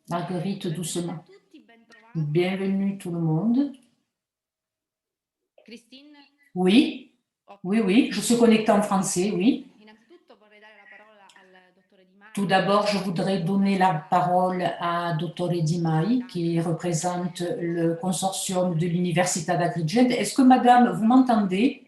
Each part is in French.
Marguerite, doucement. Bienvenue tout le monde. Christine? Oui, oui, je suis connectée en français, oui. Tout d'abord, je voudrais donner la parole à Dr. Di Mai, qui représente le consortium de l'Università d'Agrigent. Est-ce que, madame, vous m'entendez?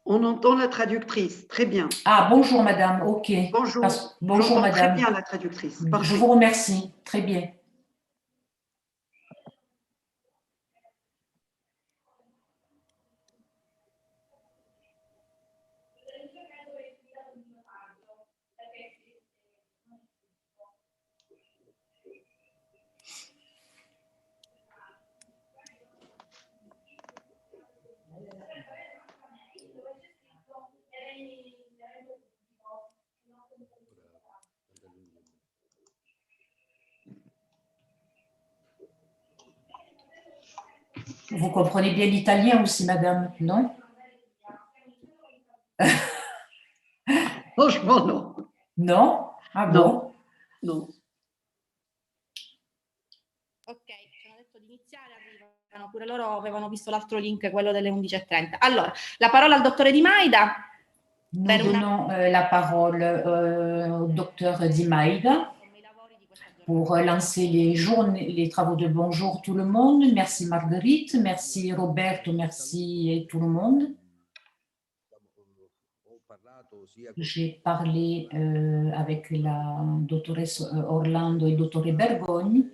On entend la traductrice, très bien. Ah, bonjour, madame, ok. Bonjour, Bonjour, madame. Très bien la traductrice. Parfait. Je vous remercie, très bien. Vous comprenez bien l'italien aussi, madame, non? Franchement, non. Non? Ah bon? No. Ok, ci hanno detto di iniziare, arrivano, pure loro avevano visto l'altro link, quello delle 11:30. Allora, la parola al dottore Di Maida. Nous donnons la parole au docteur Di Maida pour lancer les travaux de bonjour tout le monde. Merci Marguerite, merci Roberto, merci tout le monde. J'ai parlé avec la doctoresse Orlando et le docteur Bergogne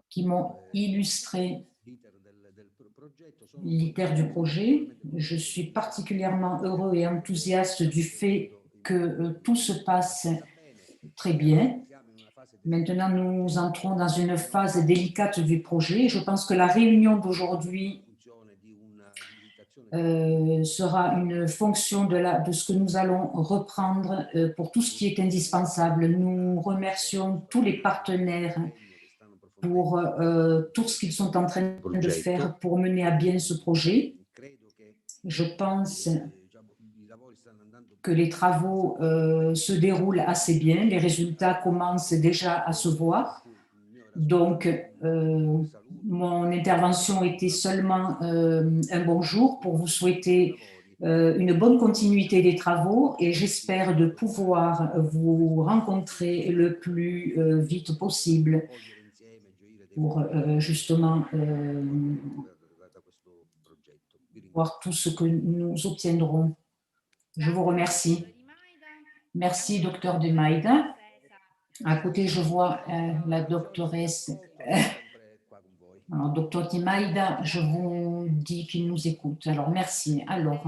qui m'ont illustré l'ITER du projet. Je suis particulièrement heureux et enthousiaste du fait que tout se passe très bien. Maintenant, nous entrons dans une phase délicate du projet. Je pense que la réunion d'aujourd'hui sera une fonction de ce que nous allons reprendre pour tout ce qui est indispensable. Nous remercions tous les partenaires pour tout ce qu'ils sont en train de faire pour mener à bien ce projet. Je pense que les travaux se déroulent assez bien, les résultats commencent déjà à se voir. Donc, mon intervention était seulement un bonjour pour vous souhaiter une bonne continuité des travaux et j'espère de pouvoir vous rencontrer le plus vite possible pour justement voir tout ce que nous obtiendrons. Je vous remercie. Merci, docteur De Maida. À côté, je vois la doctoresse. Alors, docteur De Maida, je vous dis qu'il nous écoute. Alors, merci. Alors,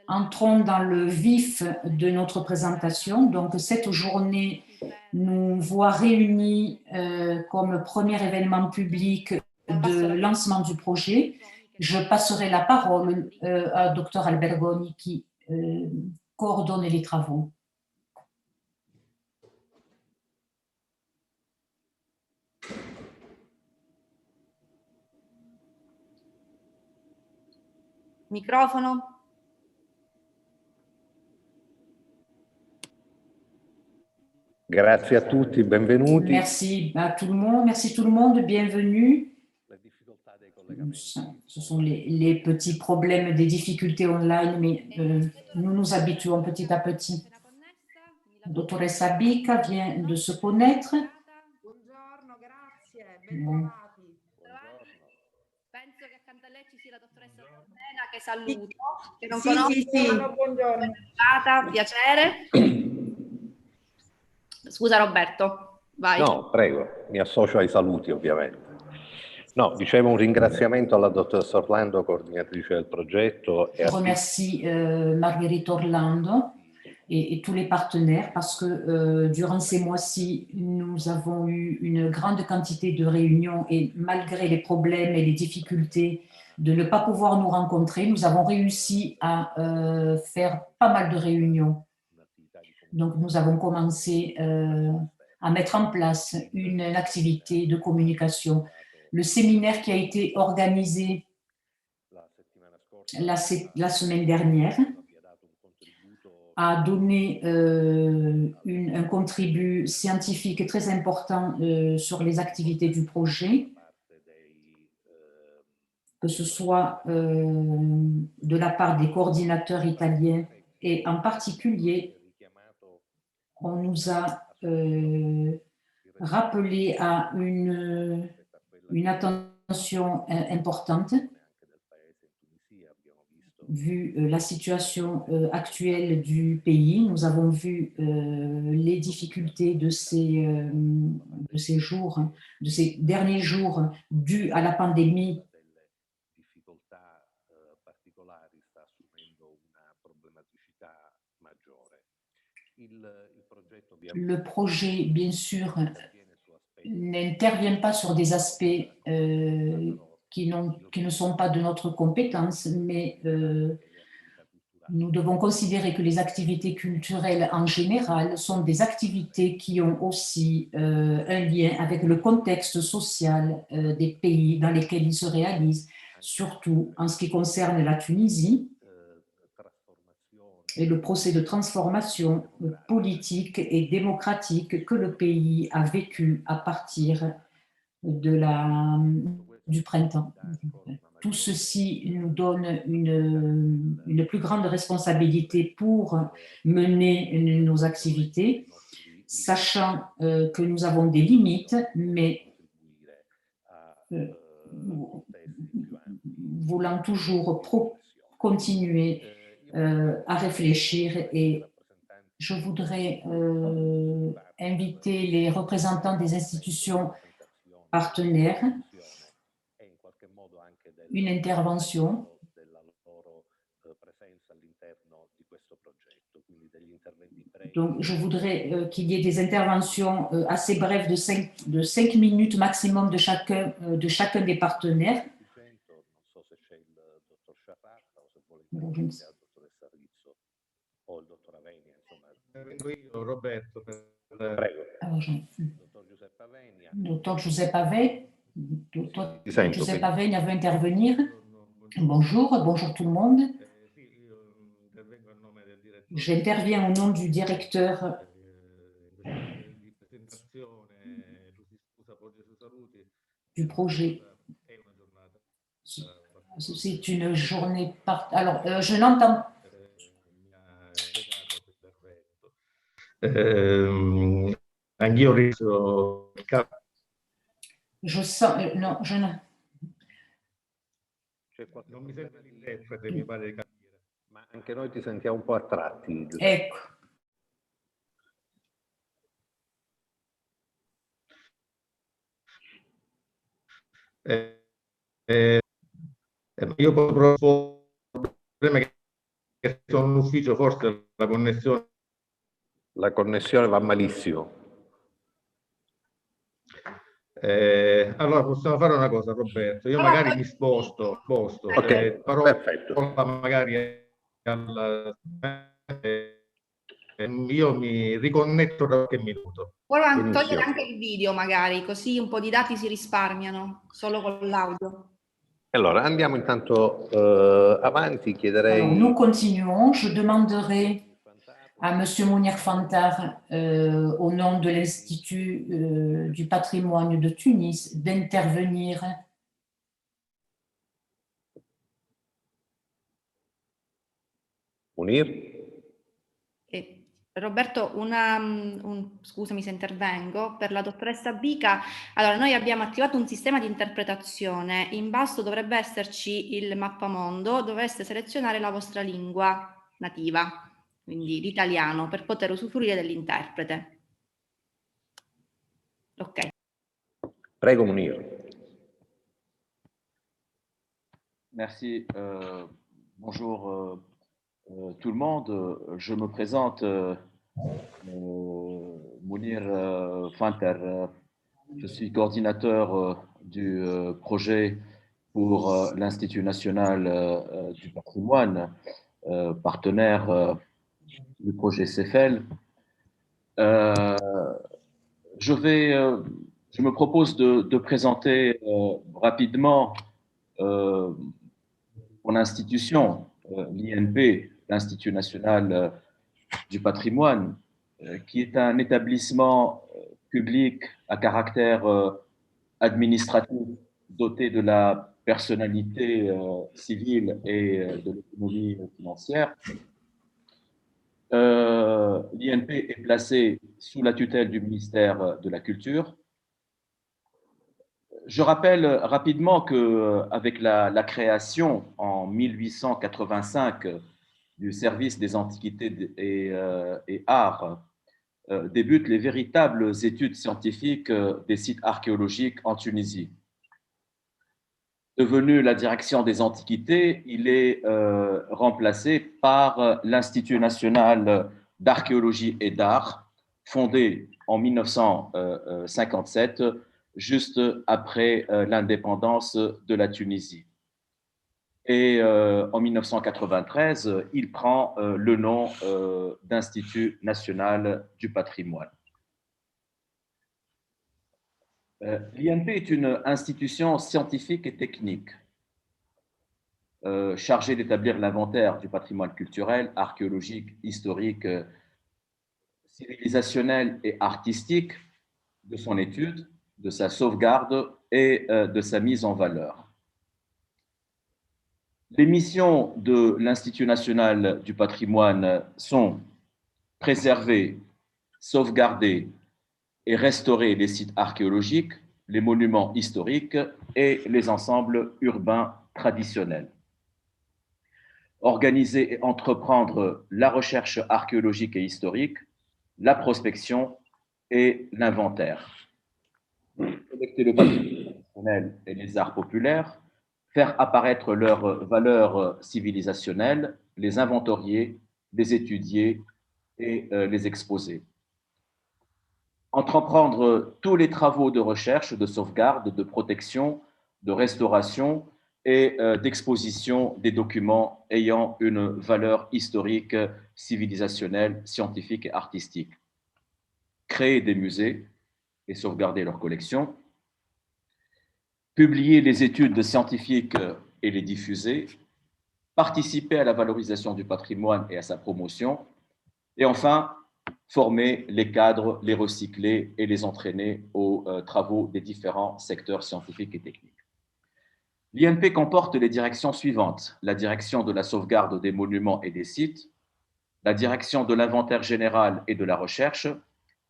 entrons dans le vif de notre présentation. Donc, cette journée nous voit réunis comme premier événement public de lancement du projet. Je passerai la parole à docteur Albergoni qui coordonne les travaux. Microfono. Grazie a tutti, benvenuti. Merci à tout le monde, bienvenue. Ce sont les petits problèmes des difficultés online, mais nous nous habituons petit à petit. Dottoressa Bica vient de se connaître. Buongiorno, grazie, Bon. Penso che accanto a lei ci sia la dottoressa Ordena che saluto, che non Sì, conosco. sì. Buongiorno. Piacere. Scusa Roberto, vai. No, prego, mi associo ai saluti ovviamente. No, dicevo un ringraziamento alla dottoressa Orlando, coordinatrice del progetto. Je remercie Marguerite Orlando et tous les partenaires parce que durant ces mois-ci, nous avons eu une grande quantité de réunions et malgré les problèmes et les difficultés de ne pas pouvoir nous rencontrer, nous avons réussi à faire pas mal de réunions. Donc, nous avons commencé à mettre en place une activité de communication. Le séminaire qui a été organisé la semaine dernière a donné un contribut scientifique très important sur les activités du projet, que ce soit de la part des coordinateurs italiens, et en particulier, on nous a rappelé à une attention importante, vu la situation actuelle du pays. Nous avons vu les difficultés de ces derniers jours dues à la pandémie. Le projet, bien sûr, n'intervient pas sur des aspects qui ne sont pas de notre compétence, mais nous devons considérer que les activités culturelles en général sont des activités qui ont aussi un lien avec le contexte social des pays dans lesquels ils se réalisent, surtout en ce qui concerne la Tunisie et le procès de transformation politique et démocratique que le pays a vécu à partir du printemps. Tout ceci nous donne une plus grande responsabilité pour mener nos activités, sachant que nous avons des limites, mais voulant toujours continuer à réfléchir. Et je voudrais inviter les représentants des institutions partenaires, une intervention. Donc, je voudrais qu'il y ait des interventions assez brèves de 5 minutes maximum de chacun des partenaires. Roberto. Dottor Giuseppe Avegna veut intervenir. Bonjour tout le monde. J'interviens au nom du directeur du projet. C'est une journée Alors, je n'entends pas. Anch'io riso. Je sens. No, je ne. Non mi sento l'interprete, mi pare di capire. Ma anche noi ti sentiamo un po' a tratti. Ecco. Io provo il problema che sono in ufficio, forse la connessione. La connessione va malissimo. Allora possiamo fare una cosa, Roberto. Io magari mi sposto. Ok, perfetto. Magari io mi riconnetto tra qualche minuto. Puoi togliere anche il video magari, così un po' di dati si risparmiano, solo con l'audio. Allora, andiamo intanto avanti, chiederei... Alors, nous continuons. Je demanderai à M. Mounir Fantar, au nom de l'Institut du patrimoine de Tunis, d'intervenir. Mounir? Roberto, scusami se intervengo, per la dottoressa Bica. Allora, noi abbiamo attivato un sistema di interpretazione. In basso dovrebbe esserci il mappamondo, dovreste selezionare la vostra lingua nativa, quindi l'italiano, per poter usufruire dell'interprete. Ok. Prego, Mounir. Merci. Bonjour tout le monde. Je me présente Mounir Fantar. Je suis coordinateur du projet pour l'Institut national du patrimoine, partenaire du projet CEFEL. Je me propose de présenter rapidement mon institution, l'INP, l'Institut national du patrimoine, qui est un établissement public à caractère administratif doté de la personnalité civile et de l'économie financière. L'INP est placé sous la tutelle du ministère de la Culture. Je rappelle rapidement qu'avec la création en 1885 du service des antiquités et arts, débutent les véritables études scientifiques des sites archéologiques en Tunisie. Devenu la direction des antiquités, il est remplacé par l'Institut national d'archéologie et d'art, fondé en 1957, juste après l'indépendance de la Tunisie. Et en 1993, il prend le nom d'Institut national du patrimoine. L'INP est une institution scientifique et technique chargée d'établir l'inventaire du patrimoine culturel, archéologique, historique, civilisationnel et artistique, de son étude, de sa sauvegarde et de sa mise en valeur. Les missions de l'Institut national du patrimoine sont préserver, sauvegarder et restaurer les sites archéologiques, les monuments historiques et les ensembles urbains traditionnels. Organiser et entreprendre la recherche archéologique et historique, la prospection et l'inventaire. Collecter le patrimoine traditionnel et les arts populaires, faire apparaître leurs valeurs civilisationnelles, les inventorier, les étudier et les exposer. Entreprendre tous les travaux de recherche, de sauvegarde, de protection, de restauration et d'exposition des documents ayant une valeur historique, civilisationnelle, scientifique et artistique. Créer des musées et sauvegarder leurs collections. Publier les études scientifiques et les diffuser. Participer à la valorisation du patrimoine et à sa promotion. Et enfin, former les cadres, les recycler et les entraîner aux travaux des différents secteurs scientifiques et techniques. L'INP comporte les directions suivantes: la direction de la sauvegarde des monuments et des sites, la direction de l'inventaire général et de la recherche,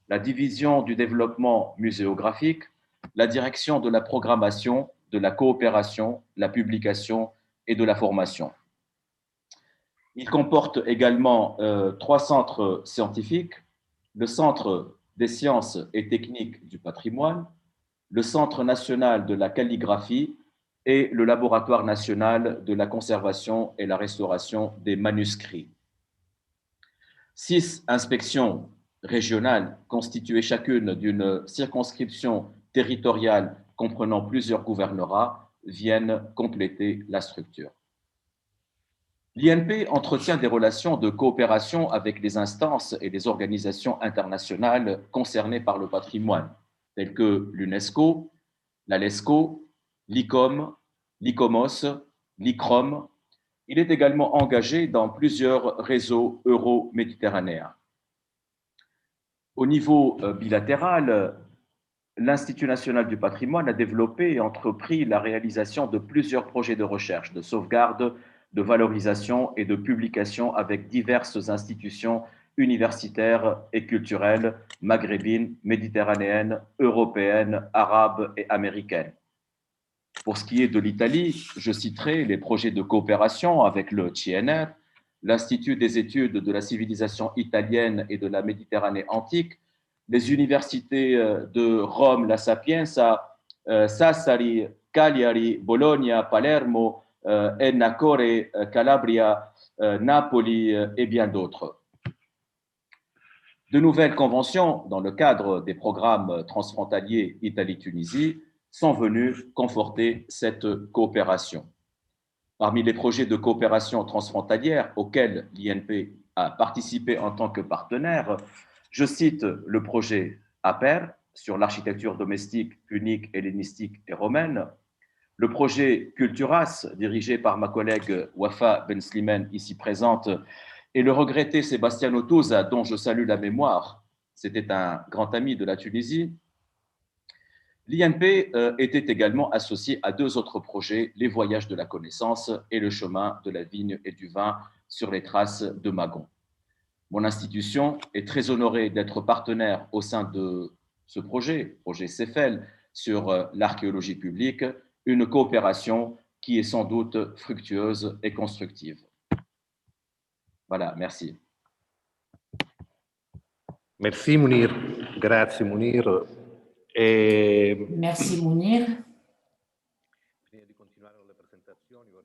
la division du développement muséographique, la direction de la programmation, de la coopération, la publication et de la formation. Il comporte également 3 centres scientifiques: le Centre des sciences et techniques du patrimoine, le Centre national de la calligraphie et le Laboratoire national de la conservation et la restauration des manuscrits. 6 inspections régionales constituées chacune d'une circonscription territoriale comprenant plusieurs gouvernorats viennent compléter la structure. L'INP entretient des relations de coopération avec les instances et les organisations internationales concernées par le patrimoine, telles que l'UNESCO, l'ALESCO, l'ICOM, l'ICOMOS, l'ICROM. Il est également engagé dans plusieurs réseaux euro-méditerranéens. Au niveau bilatéral, l'Institut national du patrimoine a développé et entrepris la réalisation de plusieurs projets de recherche, de sauvegarde, de valorisation et de publication avec diverses institutions universitaires et culturelles maghrébines, méditerranéennes, européennes, arabes et américaines. Pour ce qui est de l'Italie, je citerai les projets de coopération avec le CNR, l'Institut des études de la civilisation italienne et de la Méditerranée antique, les universités de Rome, La Sapienza, Sassari, Cagliari, Bologna, Palermo, Ennacore, Calabria, Napoli et bien d'autres. De nouvelles conventions dans le cadre des programmes transfrontaliers Italie-Tunisie sont venues conforter cette coopération. Parmi les projets de coopération transfrontalière auxquels l'INP a participé en tant que partenaire, je cite le projet APER sur l'architecture domestique, punique, hellénistique et romaine, le projet Culturas, dirigé par ma collègue Wafa Ben Slimane, ici présente, et le regretté Sebastiano Tosa, dont je salue la mémoire, c'était un grand ami de la Tunisie, l'INP était également associé à 2 autres projets, les voyages de la connaissance et le chemin de la vigne et du vin sur les traces de Magon. Mon institution est très honorée d'être partenaire au sein de ce projet CEFEL, sur l'archéologie publique, une coopération qui est sans doute fructueuse et constructive. Voilà, merci. Merci Mounir, grazie Mounir. Merci Mounir.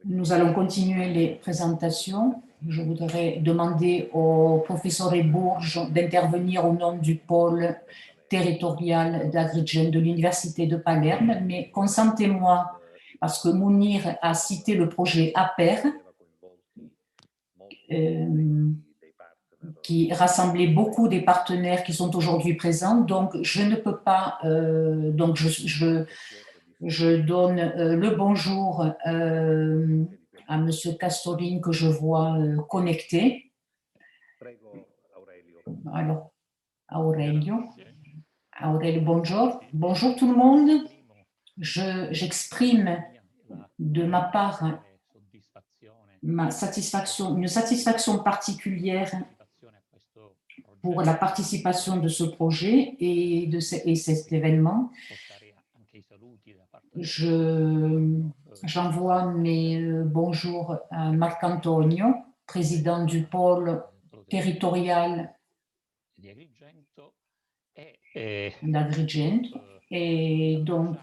Nous allons continuer les présentations. Je voudrais demander au professeur Bourges d'intervenir au nom du pôle territorial d'Agrigent de l'Université de Palerme, mais consentez-moi, parce que Mounir a cité le projet APER, qui rassemblait beaucoup des partenaires qui sont aujourd'hui présents, donc je ne peux pas, donc je donne le bonjour à M. Castorin que je vois connecté. Alors, Aurelio, bonjour. Bonjour tout le monde. J'exprime de ma part une satisfaction particulière pour la participation de ce projet et cet événement. J'envoie mes bonjours à Marc-Antonio, président du pôle territorial d'Agrigent, et donc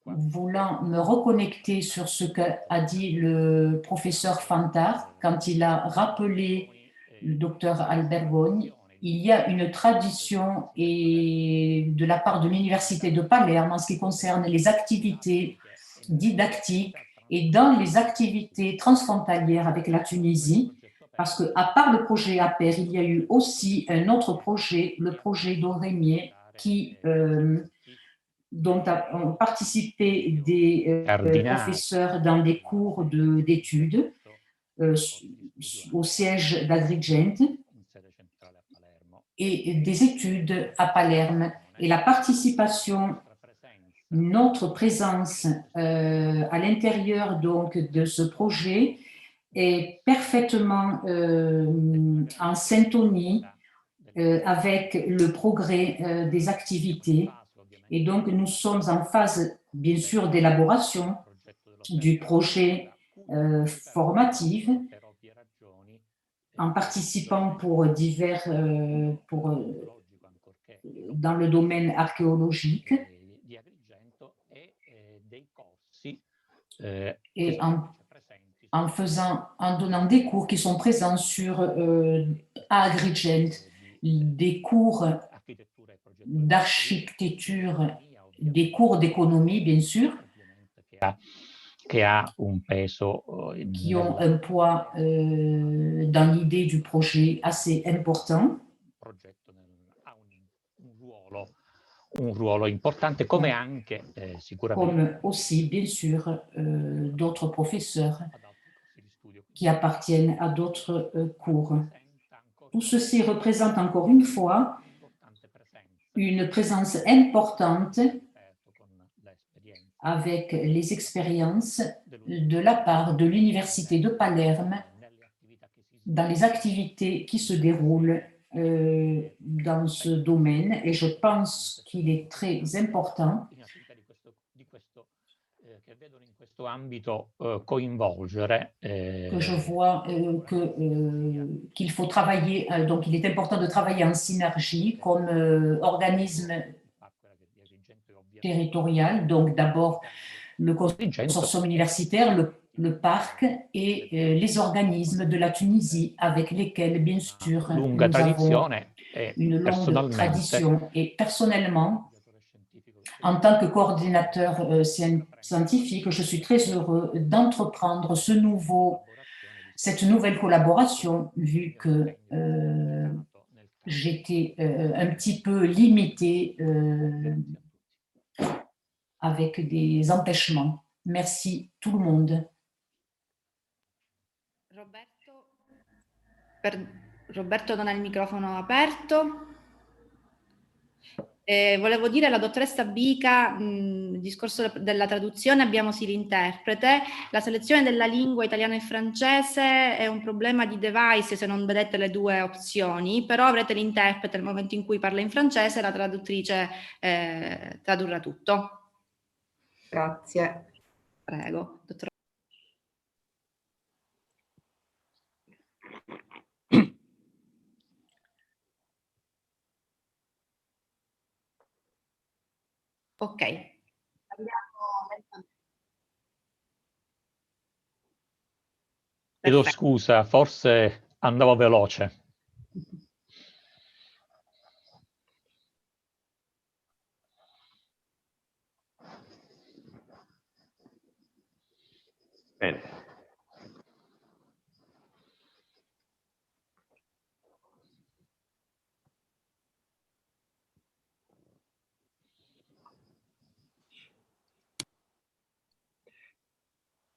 voulant me reconnecter sur ce qu'a dit le professeur Fantar quand il a rappelé le docteur Albergogne. Il y a une tradition de la part de l'Université de Palerme en ce qui concerne les activités didactiques et dans les activités transfrontalières avec la Tunisie, parce qu'à part le projet APER, il y a eu aussi un autre projet, le projet d'Aurémier, dont ont participé des professeurs dans des cours d'études au siège d'Agrigent et des études à Palerme. Et la participation, notre présence à l'intérieur donc de ce projet est parfaitement en syntonie avec le progrès des activités. Et donc, nous sommes en phase, bien sûr, d'élaboration du projet formatif, en participant pour divers, dans le domaine archéologique, et en donnant des cours qui sont présents à Agrigent, des cours d'architecture, des cours d'économie, bien sûr, qui ont un poids dans l'idée du projet assez important. Comme aussi, bien sûr, d'autres professeurs qui appartiennent à d'autres cours. Tout ceci représente encore une fois une présence importante avec les expériences de la part de l'Université de Palerme dans les activités qui se déroulent dans ce domaine, et je pense qu'il est très important que je vois qu'il faut travailler, donc il est important de travailler en synergie comme organisme territorial, donc d'abord le consortium universitaire, le parc et les organismes de la Tunisie avec lesquels, bien sûr, nous avons une longue tradition. Et personnellement, en tant que coordinateur scientifique, je suis très heureux d'entreprendre cette nouvelle collaboration, vu que j'étais un petit peu limitée avec des empêchements. Merci tout le monde. Roberto non ha il microfono aperto. Volevo dire alla dottoressa Bica, il discorso della traduzione, abbiamo sì l'interprete, la selezione della lingua italiana e francese è un problema di device se non vedete le due opzioni, però avrete l'interprete nel momento in cui parla in francese, la traduttrice tradurrà tutto. Grazie. Prego, dottor. Ok. Chiedo Perfetto. scusa, forse andavo veloce. Bene.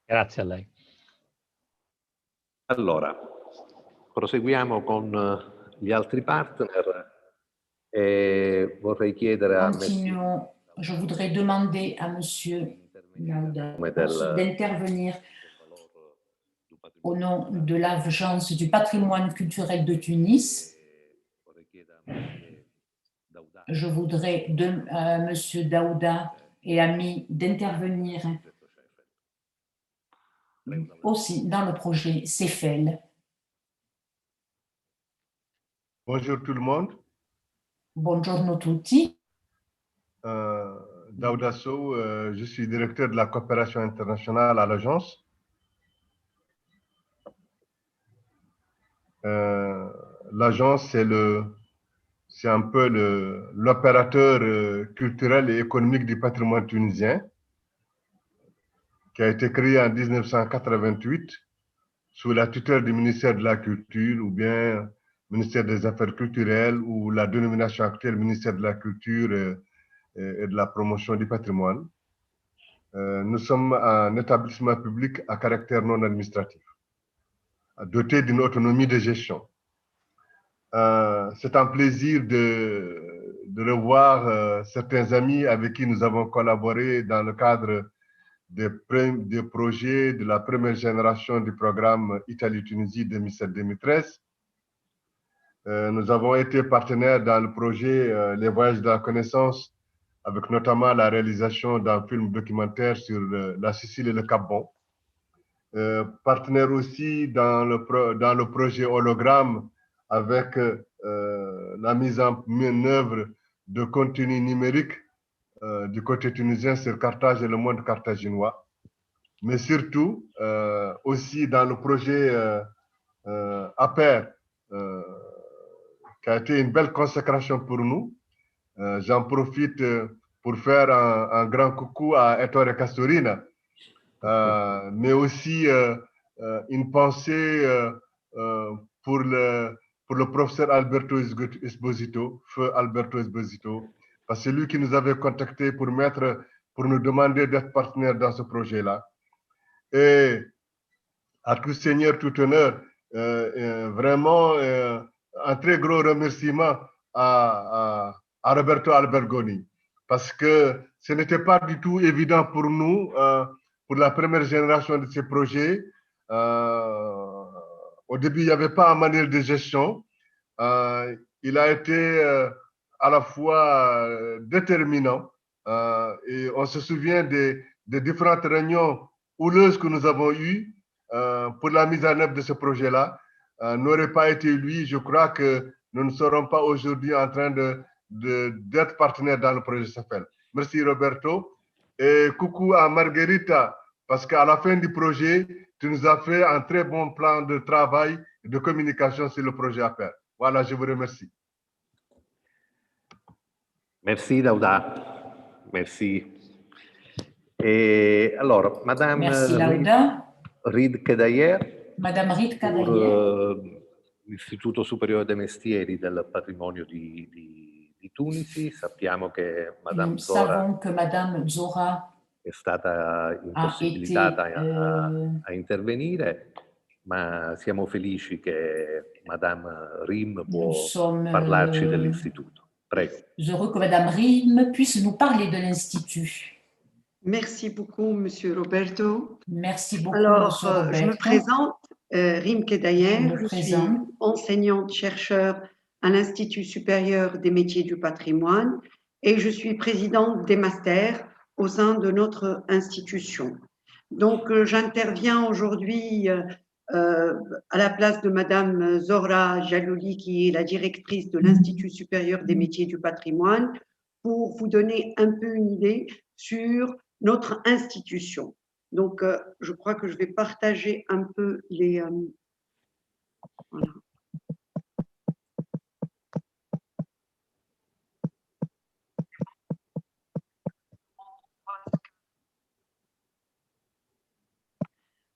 Grazie a lei. Allora, proseguiamo con gli altri partner e vorrei chiedere a Continuons. Je voudrais demander à Monsieur Lauda d'intervenir au nom de l'Agence du patrimoine culturel de Tunis. Je voudrais Monsieur Daouda et Ami d'intervenir aussi dans le projet CEFEL. Bonjour tout le monde. Buongiorno tutti. Daouda Sow, je suis directeur de la coopération internationale à l'agence. L'agence, c'est un peu l'opérateur culturel et économique du patrimoine tunisien qui a été créé en 1988 sous la tutelle du ministère de la Culture ou bien ministère des Affaires culturelles ou la dénomination actuelle ministère de la Culture et de la promotion du patrimoine. Nous sommes un établissement public à caractère non administratif, doté d'une autonomie de gestion. C'est un plaisir de revoir certains amis avec qui nous avons collaboré dans le cadre des projets de la première génération du programme Italie-Tunisie 2007-2013. Nous avons été partenaires dans le projet Les Voyages de la Connaissance, avec notamment la réalisation d'un film documentaire sur la Sicile et le Cap-Bon. Partenaire aussi dans le projet Hologramme, avec la mise en œuvre de contenu numérique du côté tunisien sur Carthage et le monde carthaginois, mais surtout aussi dans le projet APER, qui a été une belle consécration pour nous. J'en profite pour faire un grand coucou à Ettore Castorina, mais aussi une pensée pour le professeur Alberto Esposito, feu Alberto Esposito, parce que c'est lui qui nous avait contactés pour nous demander d'être partenaires dans ce projet-là. Et à tout seigneur, tout honneur, vraiment un très gros remerciement à Roberto Albergoni, parce que ce n'était pas du tout évident pour nous, pour la première génération de ces projets. Au début, il n'y avait pas un manuel de gestion. Il a été à la fois déterminant et on se souvient des différentes réunions houleuses que nous avons eues pour la mise en œuvre de ce projet-là. N'aurait pas été lui, je crois que nous ne serons pas aujourd'hui en train d'être partenaires dans le projet CEFEL. Merci Roberto. Et coucou à Margherita, parce qu'à la fin du projet, tu nous as fait un très bon plan de travail et de communication sur le projet APER. Voilà, je vous remercie. Merci Daouda. Merci. Et alors, Madame Merci Lauda. Rid Kedayer, Madame Rid Kedayer, pour l'Istituto Superiore dei Mestieri del Patrimonio di Tunisi. Sappiamo che Madame nous Zora savons que Madame Zora è stata impossibilitata a intervenire ma siamo felici che Madame Rim può Nous sommes parlarci dell'istituto. Prego. heureux que Madame Rim puisse nous parler de l'Institut. Merci beaucoup, Monsieur Roberto. Merci beaucoup, Alors, Monsieur Roberto. je me présente, Rim Kedayer, je suis présente. enseignante-chercheur à l'Institut supérieur des métiers du patrimoine et je suis présidente des masters au sein de notre institution. Donc, j'interviens aujourd'hui à la place de Madame Zohra Jalouli, qui est la directrice de l'Institut supérieur des métiers du patrimoine, pour vous donner un peu une idée sur notre institution. Donc, je crois que je vais partager un peu les... voilà.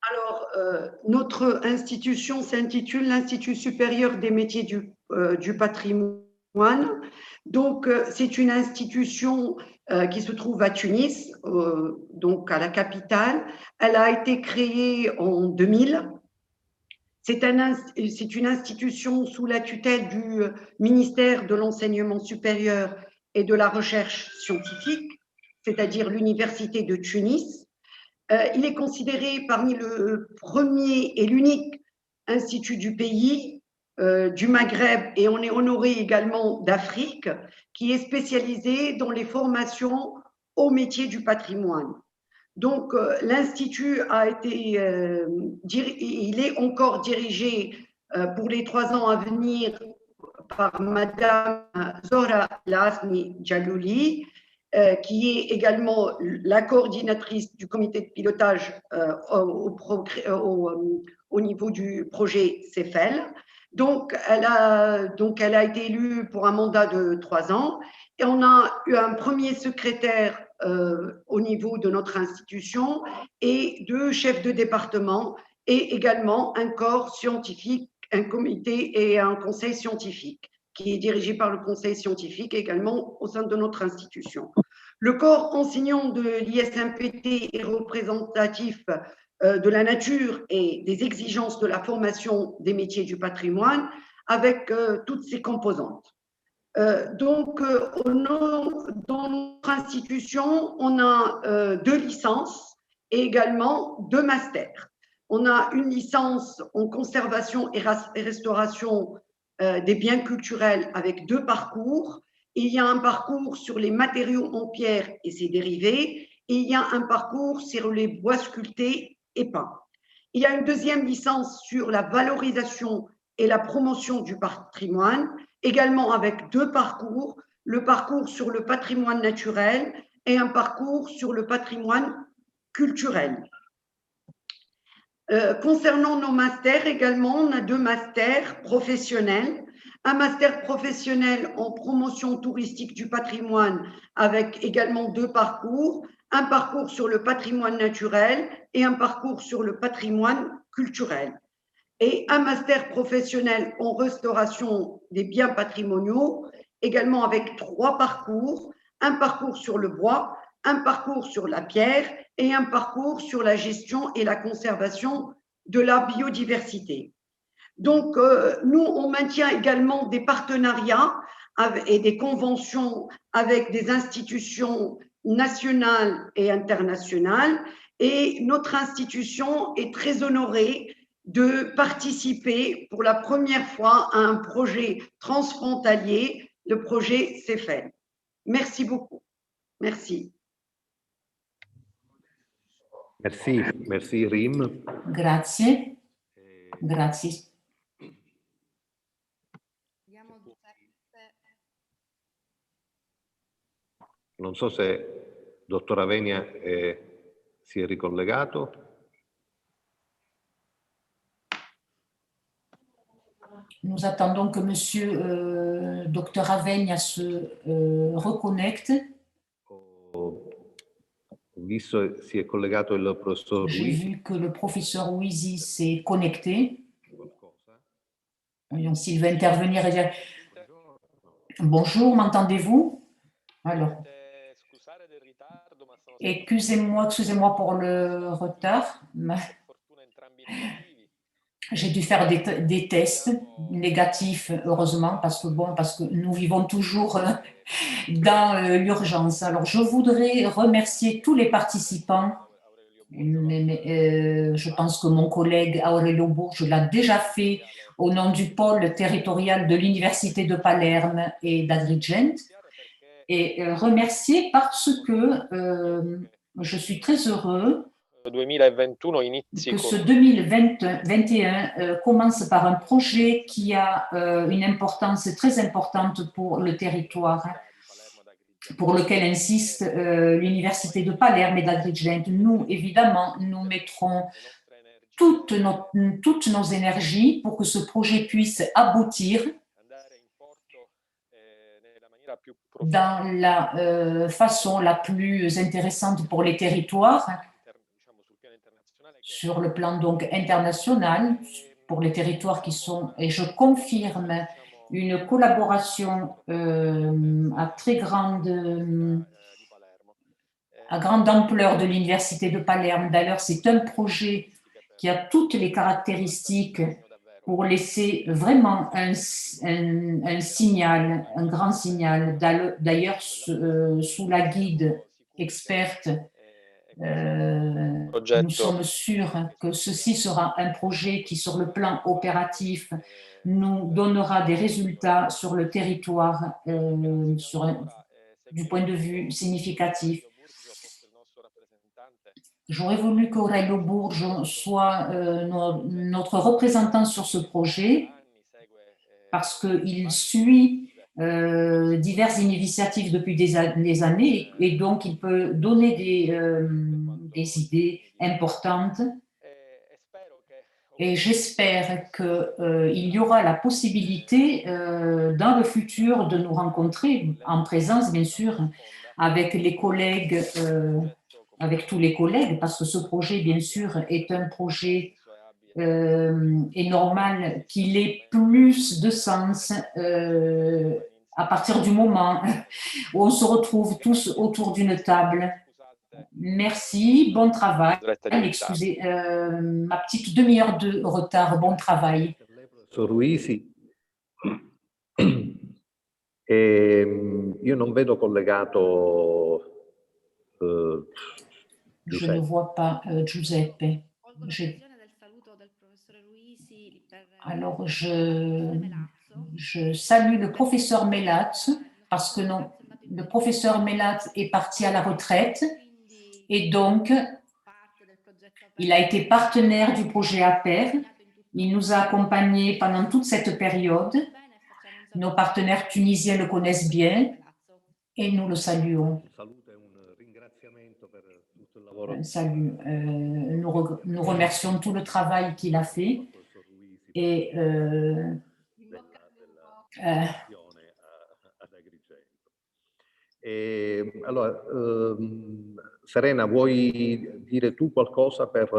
Alors, notre institution s'intitule l'Institut supérieur des métiers du patrimoine. Donc, c'est une institution qui se trouve à Tunis, donc à la capitale. Elle a été créée en 2000. C'est une institution sous la tutelle du ministère de l'Enseignement supérieur et de la Recherche scientifique, c'est-à-dire l'Université de Tunis. Il est considéré parmi le premier et l'unique institut du pays, du Maghreb, et on est honoré également d'Afrique, qui est spécialisé dans les formations au métier du patrimoine. Donc, l'Institut a été, il est encore dirigé pour les 3 ans à venir par Madame Zohra Lasmi Jalouli, qui est également la coordinatrice du comité de pilotage au niveau du projet CEFEL. Donc, elle a été élue pour un mandat de 3 ans et on a eu un premier secrétaire au niveau de notre institution et 2 chefs de département et également un corps scientifique, un comité et un conseil scientifique qui est dirigé par le conseil scientifique également au sein de notre institution. Le corps enseignant de l'ISMPT est représentatif de la nature et des exigences de la formation des métiers du patrimoine avec toutes ses composantes. Donc, dans notre institution, on a 2 licences et également 2 masters. On a une licence en conservation et restauration des biens culturels avec 2 parcours. Il y a un parcours sur les matériaux en pierre et ses dérivés, et il y a un parcours sur les bois sculptés et peints. Il y a une 2e licence sur la valorisation et la promotion du patrimoine, également avec 2 parcours, le parcours sur le patrimoine naturel et un parcours sur le patrimoine culturel. Concernant nos masters également, on a 2 masters professionnels. Un master professionnel en promotion touristique du patrimoine avec également 2 parcours, un parcours sur le patrimoine naturel et un parcours sur le patrimoine culturel. Et un master professionnel en restauration des biens patrimoniaux, également avec 3 parcours, un parcours sur le bois, un parcours sur la pierre et un parcours sur la gestion et la conservation de la biodiversité. Donc, nous, on maintient également des partenariats et des conventions avec des institutions nationales et internationales. Et notre institution est très honorée de participer pour la première fois à un projet transfrontalier, le projet CEFEL. Merci beaucoup. Merci. Merci, merci Rim. Grazie. Grazie. Non so se dottor Avenia si è ricollegato. Nous attendons que Monsieur Dr Avenia se reconnecte. Ho visto si è collegato il professor J'ai Luisi. vu que le professeur Luisi s'est connecté. Voyons s'il veut intervenir. Bonjour, m'entendez-vous? Alors, excusez-moi pour le retard. J'ai dû faire des tests négatifs, heureusement, parce que nous vivons toujours dans l'urgence. Alors, je voudrais remercier tous les participants. Je pense que mon collègue Aurelio Bourges l'a déjà fait au nom du pôle territorial de l'Université de Palerme et d'Agrigent. Et remercier parce que je suis très heureux que ce 2021 commence par un projet qui a une importance très importante pour le territoire, pour lequel insiste l'Université de Palerme et d'Agrigent. Nous, évidemment, nous mettrons toutes nos énergies pour que ce projet puisse aboutir dans la façon la plus intéressante pour les territoires, sur le plan donc international, pour les territoires qui sont, et je confirme, une collaboration à grande ampleur de l'Université de Palerme. D'ailleurs, c'est un projet qui a toutes les caractéristiques pour laisser vraiment un signal, un grand signal. D'ailleurs, sous la guide experte, nous sommes sûrs que ceci sera un projet qui, sur le plan opératif, nous donnera des résultats sur le territoire du point de vue significatif. J'aurais voulu qu'Aurelio Bourges soit notre représentant sur ce projet parce qu'il suit diverses initiatives depuis des années et donc il peut donner des idées importantes. Et j'espère qu'il y aura la possibilité dans le futur de nous rencontrer en présence, bien sûr, avec les collègues, avec tous les collègues, parce que ce projet, bien sûr, est un projet est normal qu'il ait plus de sens à partir du moment où on se retrouve tous autour d'une table. Merci, bon travail. Excusez ma petite demi-heure de retard, bon travail. Professor Ruisi, io non vedo collegato Je ne vois pas Giuseppe. Alors, je salue le professeur Melatz parce que non, le professeur Melatz est parti à la retraite et donc il a été partenaire du projet APER. Il nous a accompagnés pendant toute cette période. Nos partenaires tunisiens le connaissent bien et nous le saluons. Salut. Nous remercions tout le travail qu'il a fait et allora, Serena, vuoi dire tu qualcosa per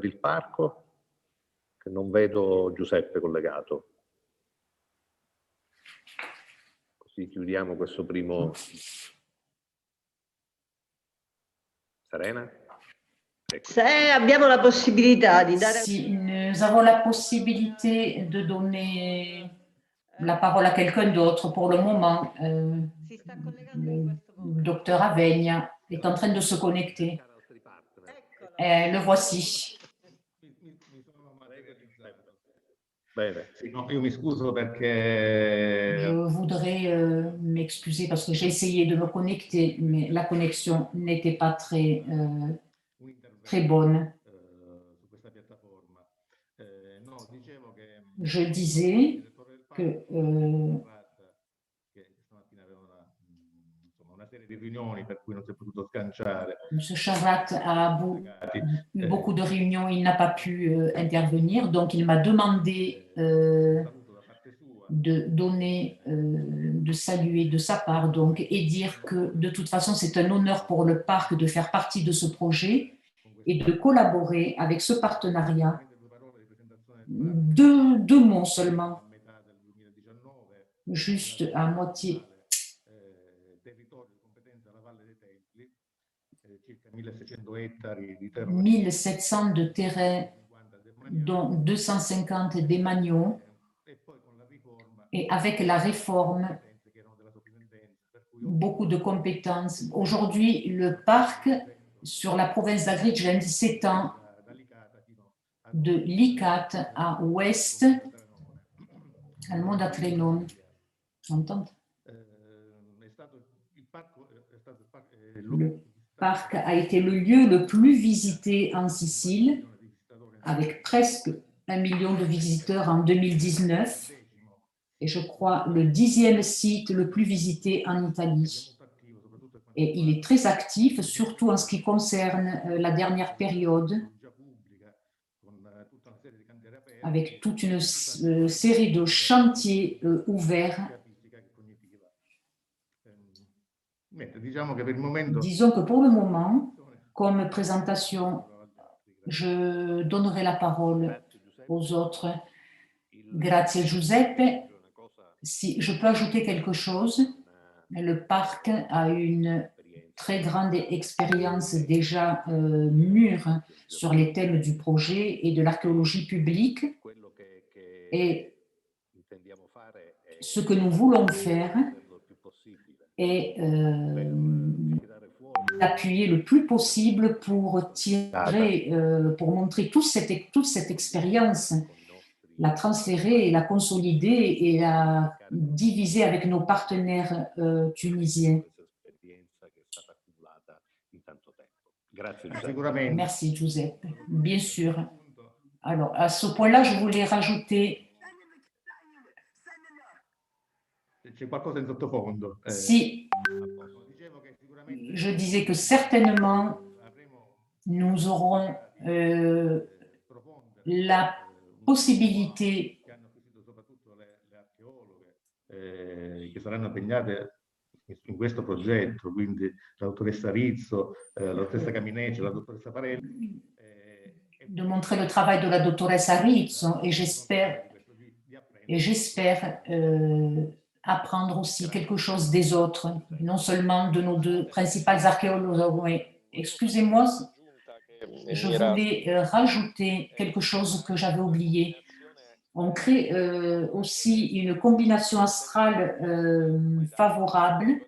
il parco? Che non vedo Giuseppe collegato. Così chiudiamo questo primo. Serena? Se abbiamo la possibilità di dare... Si nous avons la possibilité de donner la parole à quelqu'un d'autre pour le moment, le docteur Avegna est en train de se connecter. Le voici. No, io mi scuso perché... Je voudrais m'excuser parce que j'ai essayé de me connecter, mais la connexion n'était pas très bonne. Je disais que M. Charat a eu beaucoup de réunions, il n'a pas pu intervenir, donc il m'a demandé de saluer de sa part donc, et dire que de toute façon c'est un honneur pour le parc de faire partie de ce projet et de collaborer avec ce partenariat. Deux mots seulement, juste à moitié. 1700 de terrain dont 250 des Magnon. Et avec la réforme, beaucoup de compétences. Aujourd'hui, le parc sur la province d'Agrigent s'étend de Licate à ouest, à Mondatrenon. Le parc a été le lieu le plus visité en Sicile, avec presque 1 million de visiteurs en 2019, et je crois le 10e site le plus visité en Italie. Et il est très actif, surtout en ce qui concerne la dernière période, avec toute une série de chantiers ouverts. Disons que pour le moment, comme présentation, je donnerai la parole aux autres. Grazie Giuseppe. Si je peux ajouter quelque chose, le parc a une très grande expérience déjà mûre sur les thèmes du projet et de l'archéologie publique. Et ce que nous voulons faire est d'appuyer le plus possible pour tirer, pour montrer toute cette expérience, la transférer et la consolider et la diviser avec nos partenaires tunisiens. Merci Giuseppe, bien sûr. Alors, à ce point-là, je voulais rajouter... Si, je disais que certainement, nous aurons la possibilité che saranno impegnate in questo progetto, quindi la dottoressa Rizzo, la dottoressa Camineci, la dottoressa Parelli. De montrer le travail de la dottoressa Rizzo et j'espère apprendre aussi quelque chose des autres, non seulement de nos deux principales archéologues. Mais excusez-moi, je voulais rajouter quelque chose que j'avais oublié. On crée aussi une combinaison astrale favorable.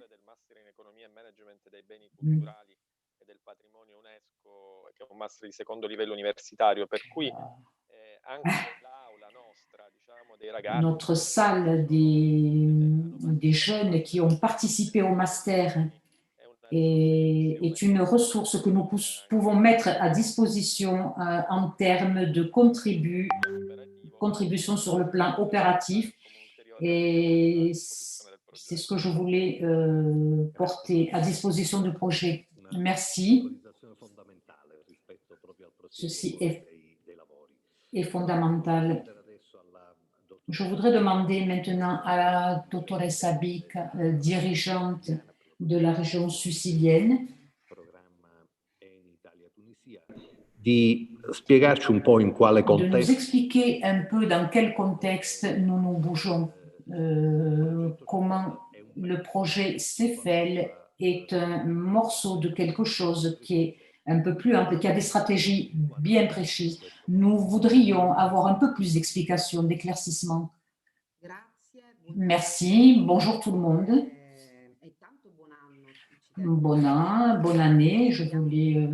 Che è un master di secondo livello universitario, per cui anche l'aula nostra, diciamo, dei ragazzi. Notre salle des jeunes qui ont participé au master est une ressource que nous pouvons mettre à disposition en termes de contribution sur le plan opératif. Et c'est ce que je voulais porter à disposition du projet. Merci. Ceci est fondamental. Je voudrais demander maintenant à la dottoressa Bic, dirigeante de la région sicilienne, di spiegarci un po' in quale de nous contesto expliquer un peu dans quel contexte nous nous bougeons, comment le projet CEFEL est un morceau de quelque chose qui est un peu plus ample, qui a des stratégies bien précises. Nous voudrions avoir un peu plus d'explications, d'éclaircissements. Merci, bonjour tout le monde. Bonne année, je voulais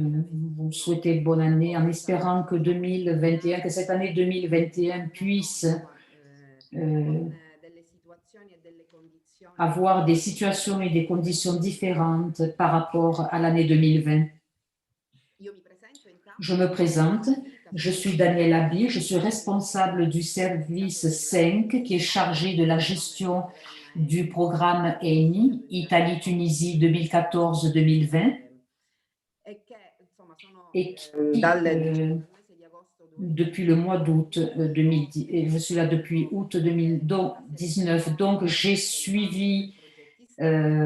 vous souhaiter bonne année en espérant que cette année 2021 puisse avoir des situations et des conditions différentes par rapport à l'année 2020. Je me présente, je suis Daniela Abi, je suis responsable du service 5 qui est chargé de la gestion du programme ENI, Italie-Tunisie 2014-2020, et qui, depuis le mois d'août 2010, et je suis là depuis août 2019, donc j'ai suivi la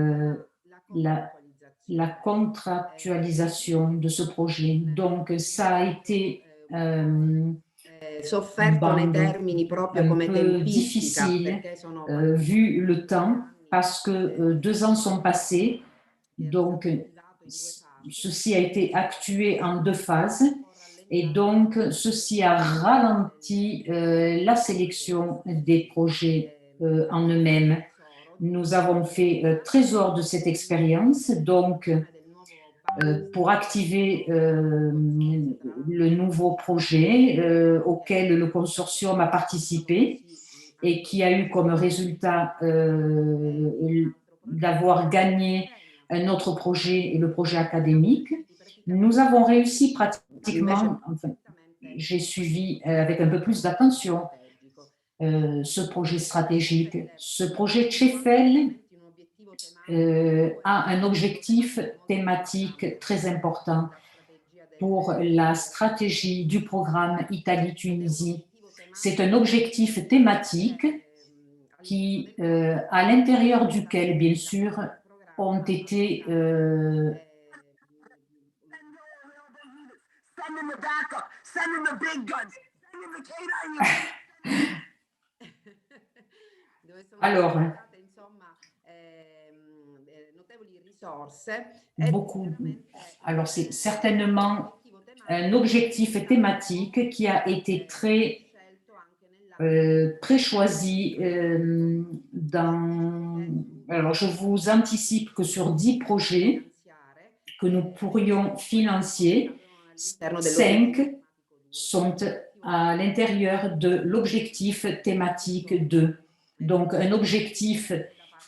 contractualisation de ce projet. Donc, ça a été un peu difficile vu le temps, parce que 2 ans sont passés. Donc, ceci a été actué en 2 phases. Et donc, ceci a ralenti la sélection des projets en eux-mêmes. Nous avons fait trésor de cette expérience, donc pour activer le nouveau projet auquel le consortium a participé et qui a eu comme résultat d'avoir gagné un autre projet, le projet académique. Nous avons réussi pratiquement, enfin, j'ai suivi avec un peu plus d'attention ce projet stratégique. Ce projet CEFEL a un objectif thématique très important pour la stratégie du programme Italie-Tunisie. C'est un objectif thématique qui, à l'intérieur duquel, bien sûr, ont été alors, beaucoup. Alors, c'est certainement un objectif thématique qui a été très choisi alors, je vous anticipe que sur 10 projets que nous pourrions financer, 5 sont à l'intérieur de l'objectif thématique 2. Donc, un objectif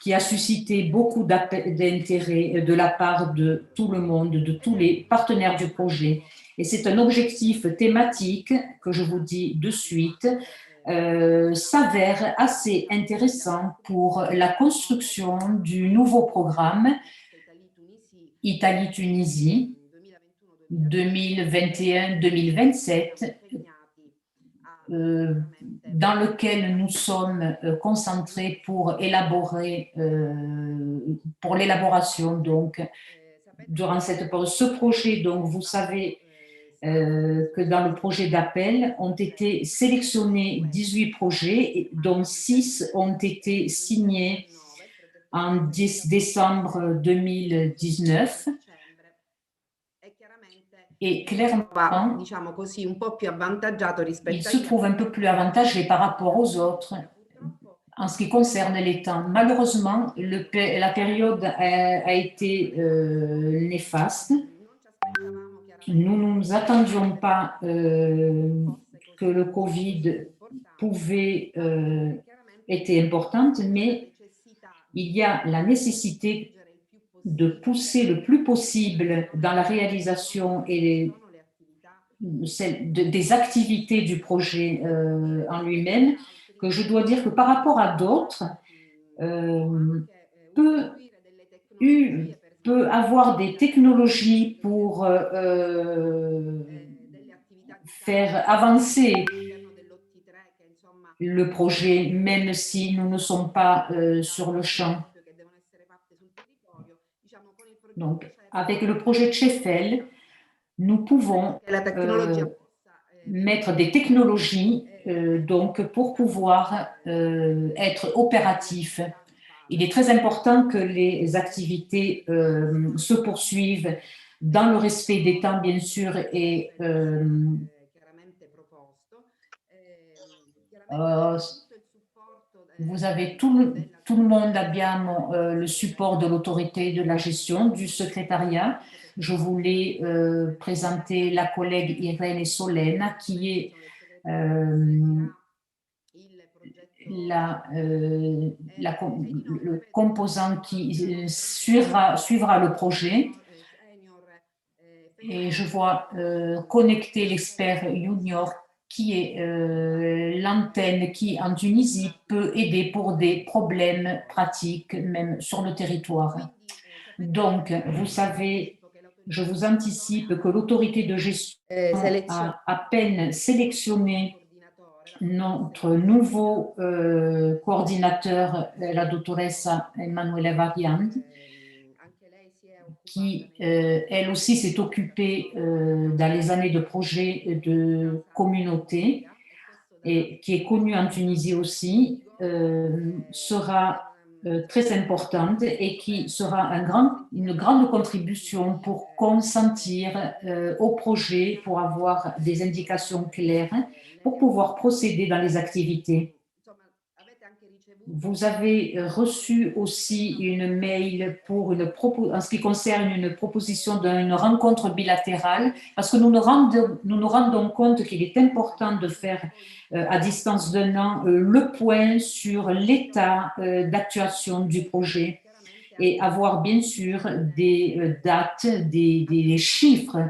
qui a suscité beaucoup d'intérêt de la part de tout le monde, de tous les partenaires du projet. Et c'est un objectif thématique que je vous dis de suite, s'avère assez intéressant pour la construction du nouveau programme Italie-Tunisie 2021-2027, dans lequel nous sommes concentrés pour élaborer, pour l'élaboration donc durant cette période. Ce projet, donc vous savez que dans le projet d'appel ont été sélectionnés 18 projets, dont 6 ont été signés en décembre 2019. Et clairement, il se trouve un peu plus avantagé par rapport aux autres en ce qui concerne les temps. Malheureusement, la période a été néfaste. Nous ne nous attendions pas que le Covid pouvait être importante, mais il y a la nécessité de pousser le plus possible dans la réalisation et des activités du projet en lui-même, que je dois dire que par rapport à d'autres, peut avoir des technologies pour faire avancer le projet, même si nous ne sommes pas sur le champ. Donc, avec le projet CEFEL, nous pouvons mettre des technologies donc, pour pouvoir être opératifs. Il est très important que les activités se poursuivent dans le respect des temps, bien sûr, et vous avez tout le monde, abbiamo le support de l'autorité de la gestion, du secrétariat. Je voulais présenter la collègue Irene Solena, qui est le composant qui suivra le projet. Et je vois connecter l'expert junior qui est l'antenne qui, en Tunisie, peut aider pour des problèmes pratiques, même sur le territoire. Donc, vous savez, je vous anticipe que l'autorité de gestion a à peine sélectionné notre nouveau coordinateur, la dottoressa Emanuela Variant, qui, elle aussi, s'est occupée dans les années de projet de communauté et qui est connue en Tunisie aussi, sera très importante et qui sera une grande contribution pour consentir au projet, pour avoir des indications claires, pour pouvoir procéder dans les activités. Vous avez reçu aussi une mail pour en ce qui concerne une proposition d'une rencontre bilatérale, parce que nous nous rendons compte qu'il est important de faire à distance d'un an le point sur l'état d'actuation du projet et avoir bien sûr des dates, des chiffres,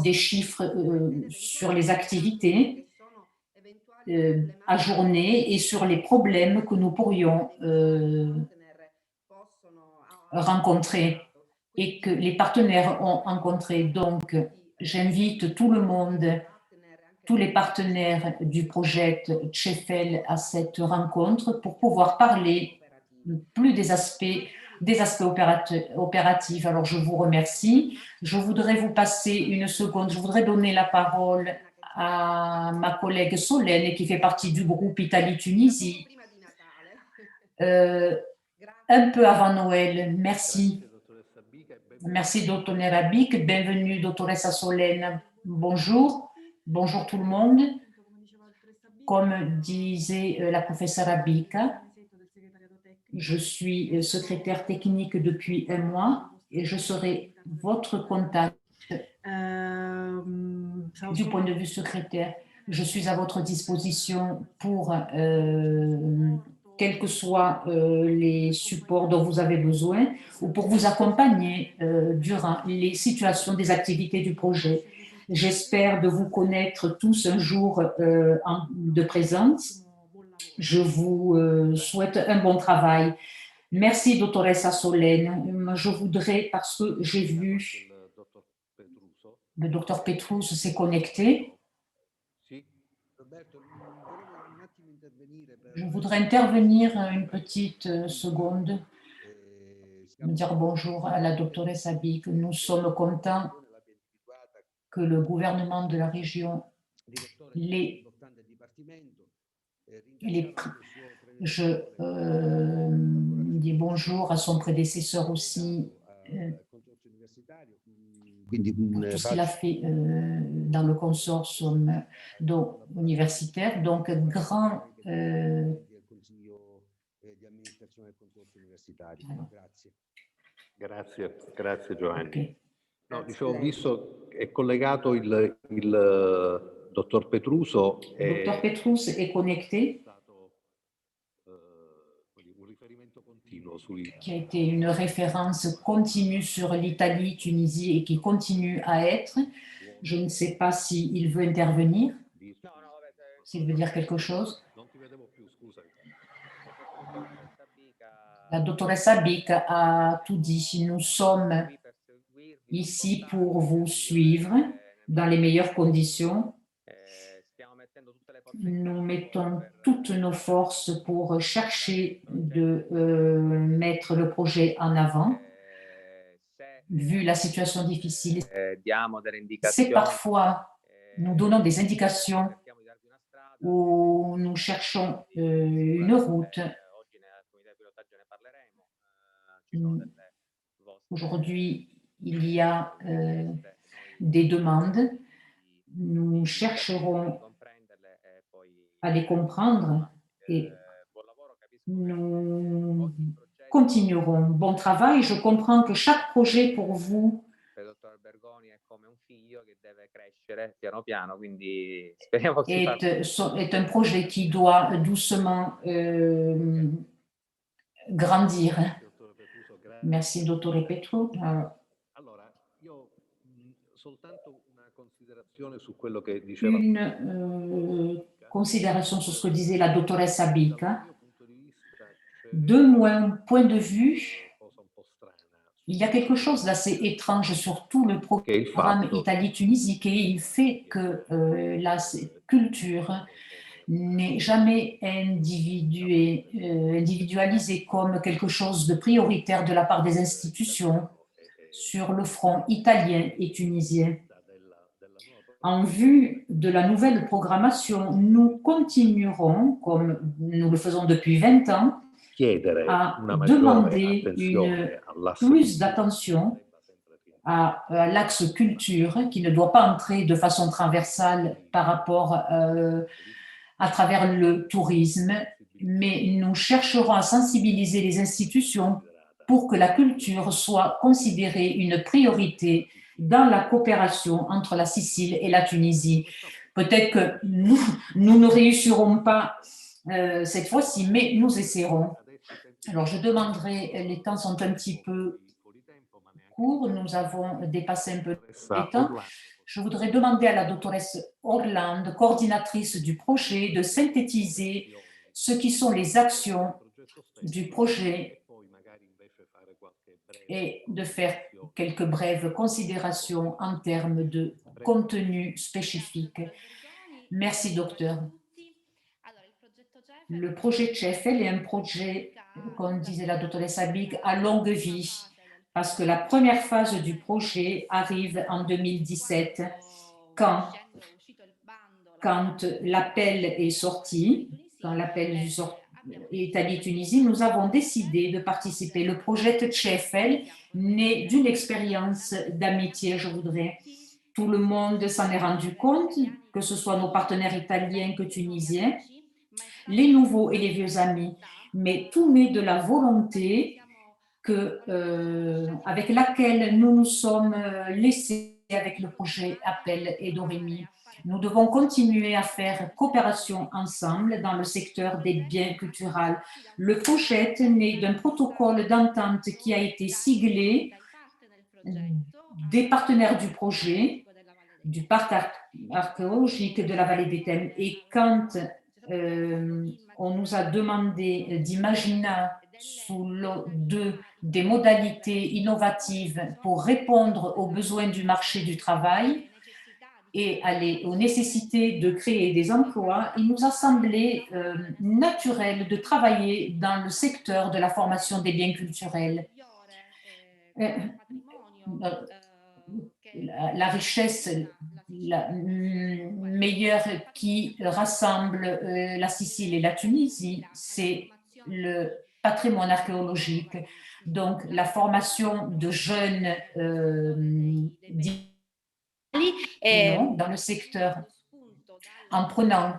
des chiffres sur les activités ajournées et sur les problèmes que nous pourrions rencontrer et que les partenaires ont rencontrés. Donc, j'invite tout le monde, tous les partenaires du projet CEFEL à cette rencontre pour pouvoir parler plus des aspects opératifs. Alors, je vous remercie. Je voudrais vous passer une seconde. Je voudrais donner la parole à ma collègue Solène, qui fait partie du groupe Italie-Tunisie, un peu avant Noël. Merci. Merci, Dottor Nerabic. Bienvenue, Dottoressa Solène. Bonjour. Bonjour tout le monde. Comme disait la professeure Abica, je suis secrétaire technique depuis un mois et je serai votre contact du point de vue secrétaire. Je suis à votre disposition pour quels que soient les supports dont vous avez besoin ou pour vous accompagner durant les situations des activités du projet. J'espère de vous connaître tous un jour de présence. Je vous souhaite un bon travail. Merci, Dottoressa Solène. Je voudrais, parce que j'ai vu le docteur Petrus s'est connecté. Je voudrais intervenir une petite seconde, dire bonjour à la doctoresse Abic. Nous sommes contents que le gouvernement de la région je dis bonjour à son prédécesseur aussi, pour tout ce qu'il a fait dans le consortium universitaire. Donc, grand... Grazie Giovanni. Okay. No, dicevo, ho visto è collegato il dottor Petruso. Le dottor Petrus est connecté, qui a été une référence continue sur l'Italie, Tunisie et qui continue à être. Je ne sais pas s'il veut intervenir, s'il veut dire quelque chose. La dottoressa Abic a tout dit. Nous sommes ici pour vous suivre dans les meilleures conditions. Nous mettons toutes nos forces pour chercher de mettre le projet en avant, vu la situation difficile. C'est parfois, nous donnons des indications où nous cherchons une route. Aujourd'hui, il y a des demandes. Nous chercherons à les comprendre et nous continuerons. Bon travail. Je comprends que chaque projet pour vous est un projet qui doit doucement grandir. Merci, dottore Petru. Une considération sur ce que disait la dottoressa Abica. De mon point de vue, il y a quelque chose d'assez étrange sur tout le programme Italie-Tunisie, et il fait que la culture n'est jamais individualisée comme quelque chose de prioritaire de la part des institutions sur le front italien et tunisien. En vue de la nouvelle programmation, nous continuerons, comme nous le faisons depuis 20 ans, à demander plus d'attention à l'axe culture qui ne doit pas entrer de façon transversale par rapport à travers le tourisme, mais nous chercherons à sensibiliser les institutions pour que la culture soit considérée une priorité dans la coopération entre la Sicile et la Tunisie. Peut-être que nous ne réussirons pas cette fois-ci, mais nous essaierons. Alors, je demanderai, les temps sont un petit peu courts, nous avons dépassé un peu les temps. Je voudrais demander à la doctoresse Orlando, coordinatrice du projet, de synthétiser ce qui sont les actions du projet et de faire quelques brèves considérations en termes de contenu spécifique. Merci, docteur. Le projet CEFEL est un projet, comme disait la doctoresse Abig, à longue vie, parce que la première phase du projet arrive en 2017, quand l'appel est sorti, quand l'appel Italie-Tunisie, nous avons décidé de participer. Le projet CEFEL naît d'une expérience d'amitié, je voudrais. Tout le monde s'en est rendu compte, que ce soit nos partenaires italiens que tunisiens, les nouveaux et les vieux amis, mais tout naît de la volonté avec laquelle nous nous sommes laissés avec le projet Appel et Doremi. Nous devons continuer à faire coopération ensemble dans le secteur des biens culturels. Le projet est né d'un protocole d'entente qui a été siglé des partenaires du projet, du parc archéologique de la vallée des Thèmes. Et quand on nous a demandé d'imaginer des modalités innovatives pour répondre aux besoins du marché du travail et aux nécessités de créer des emplois, il nous a semblé naturel de travailler dans le secteur de la formation des biens culturels. La richesse la meilleure qui rassemble la Sicile et la Tunisie, c'est le patrimoine archéologique. Donc, la formation de jeunes dans le secteur, en prenant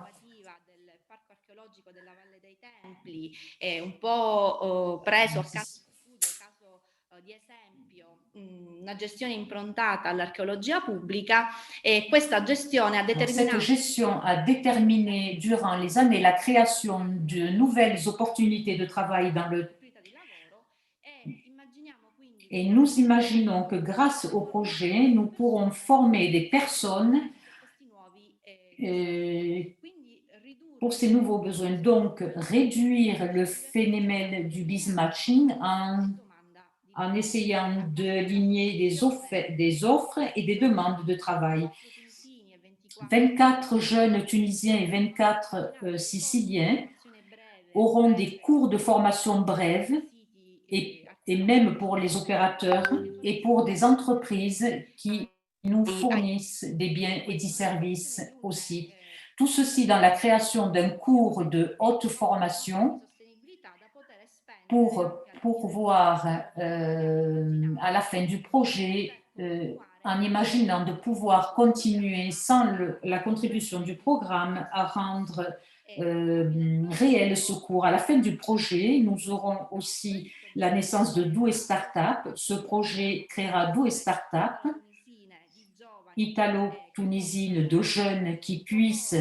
una gestione improntata all'archeologia pubblica e questa gestione ha determinato. Cette gestion a déterminé durant les années la création de nouvelles opportunités de travail dans le. Et nous imaginons que grâce au projet, nous pourrons former des personnes pour ces nouveaux besoins. Donc, réduire le phénomène du mismatching en essayant de lier des offres et des demandes de travail. 24 jeunes Tunisiens et 24 Siciliens auront des cours de formation brèves et même pour les opérateurs et pour des entreprises qui nous fournissent des biens et des services aussi. Tout ceci dans la création d'un cours de haute formation pour pouvoir, à la fin du projet, en imaginant de pouvoir continuer sans la contribution du programme à rendre réel ce cours. À la fin du projet, nous aurons aussi la naissance de Doué Startup. Ce projet créera Doué Startup, italo-tunisine de jeunes qui puissent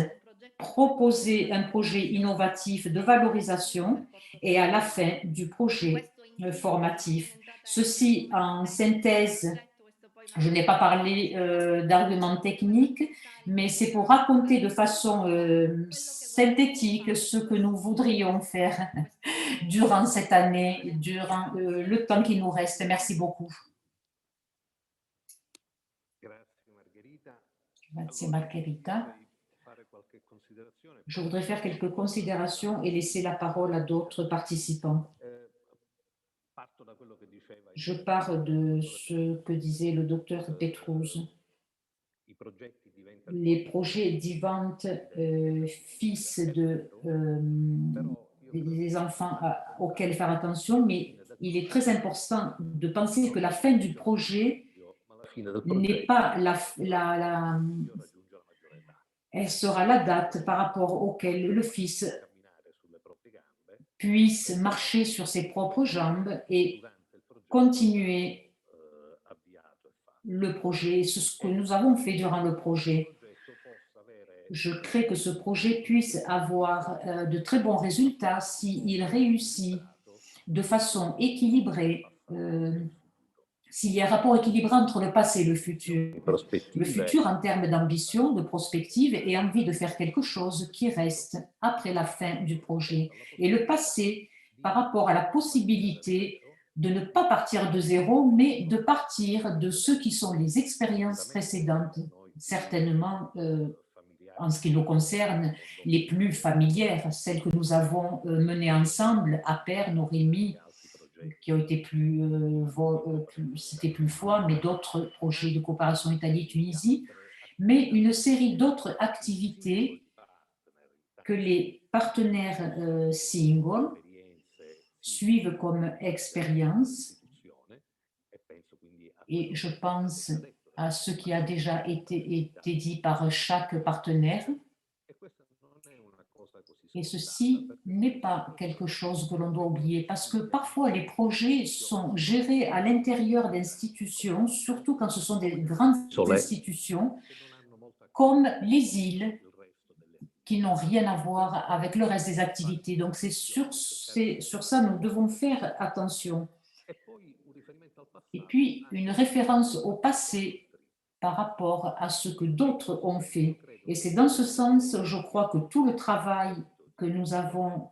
proposer un projet innovatif de valorisation et à la fin du projet formatif. Ceci en synthèse, je n'ai pas parlé d'arguments techniques, mais c'est pour raconter de façon synthétique ce que nous voudrions faire durant cette année, durant le temps qui nous reste. Merci beaucoup. Merci Margherita. Je voudrais faire quelques considérations et laisser la parole à d'autres participants. Je pars de ce que disait le docteur Petrus. les projets diventent fils des enfants auxquels faire attention, mais il est très important de penser que la fin du projet n'est pas elle sera la date par rapport auquel le fils puisse marcher sur ses propres jambes et continuer le projet. C'est ce que nous avons fait durant le projet. Je crains que ce projet puisse avoir de très bons résultats s'il réussit de façon équilibrée, s'il y a un rapport équilibré entre le passé et le futur. Le futur en termes d'ambition, de prospective et envie de faire quelque chose qui reste après la fin du projet. Et le passé par rapport à la possibilité de ne pas partir de zéro, mais de partir de ce qui sont les expériences précédentes, certainement en ce qui nous concerne, les plus familières, celles que nous avons menées ensemble à Perne, au Rémy, qui ont été cités plus fois, mais d'autres projets de coopération Italie-Tunisie, mais une série d'autres activités que les partenaires single suivent comme expérience. Et je pense à ce qui a déjà été dit par chaque partenaire. Et ceci n'est pas quelque chose que l'on doit oublier, parce que parfois les projets sont gérés à l'intérieur d'institutions, surtout quand ce sont des grandes institutions, comme les îles, qui n'ont rien à voir avec le reste des activités. Donc c'est sur ça que nous devons faire attention. Et puis une référence au passé par rapport à ce que d'autres ont fait. Et c'est dans ce sens, je crois, que tout le travail que nous avons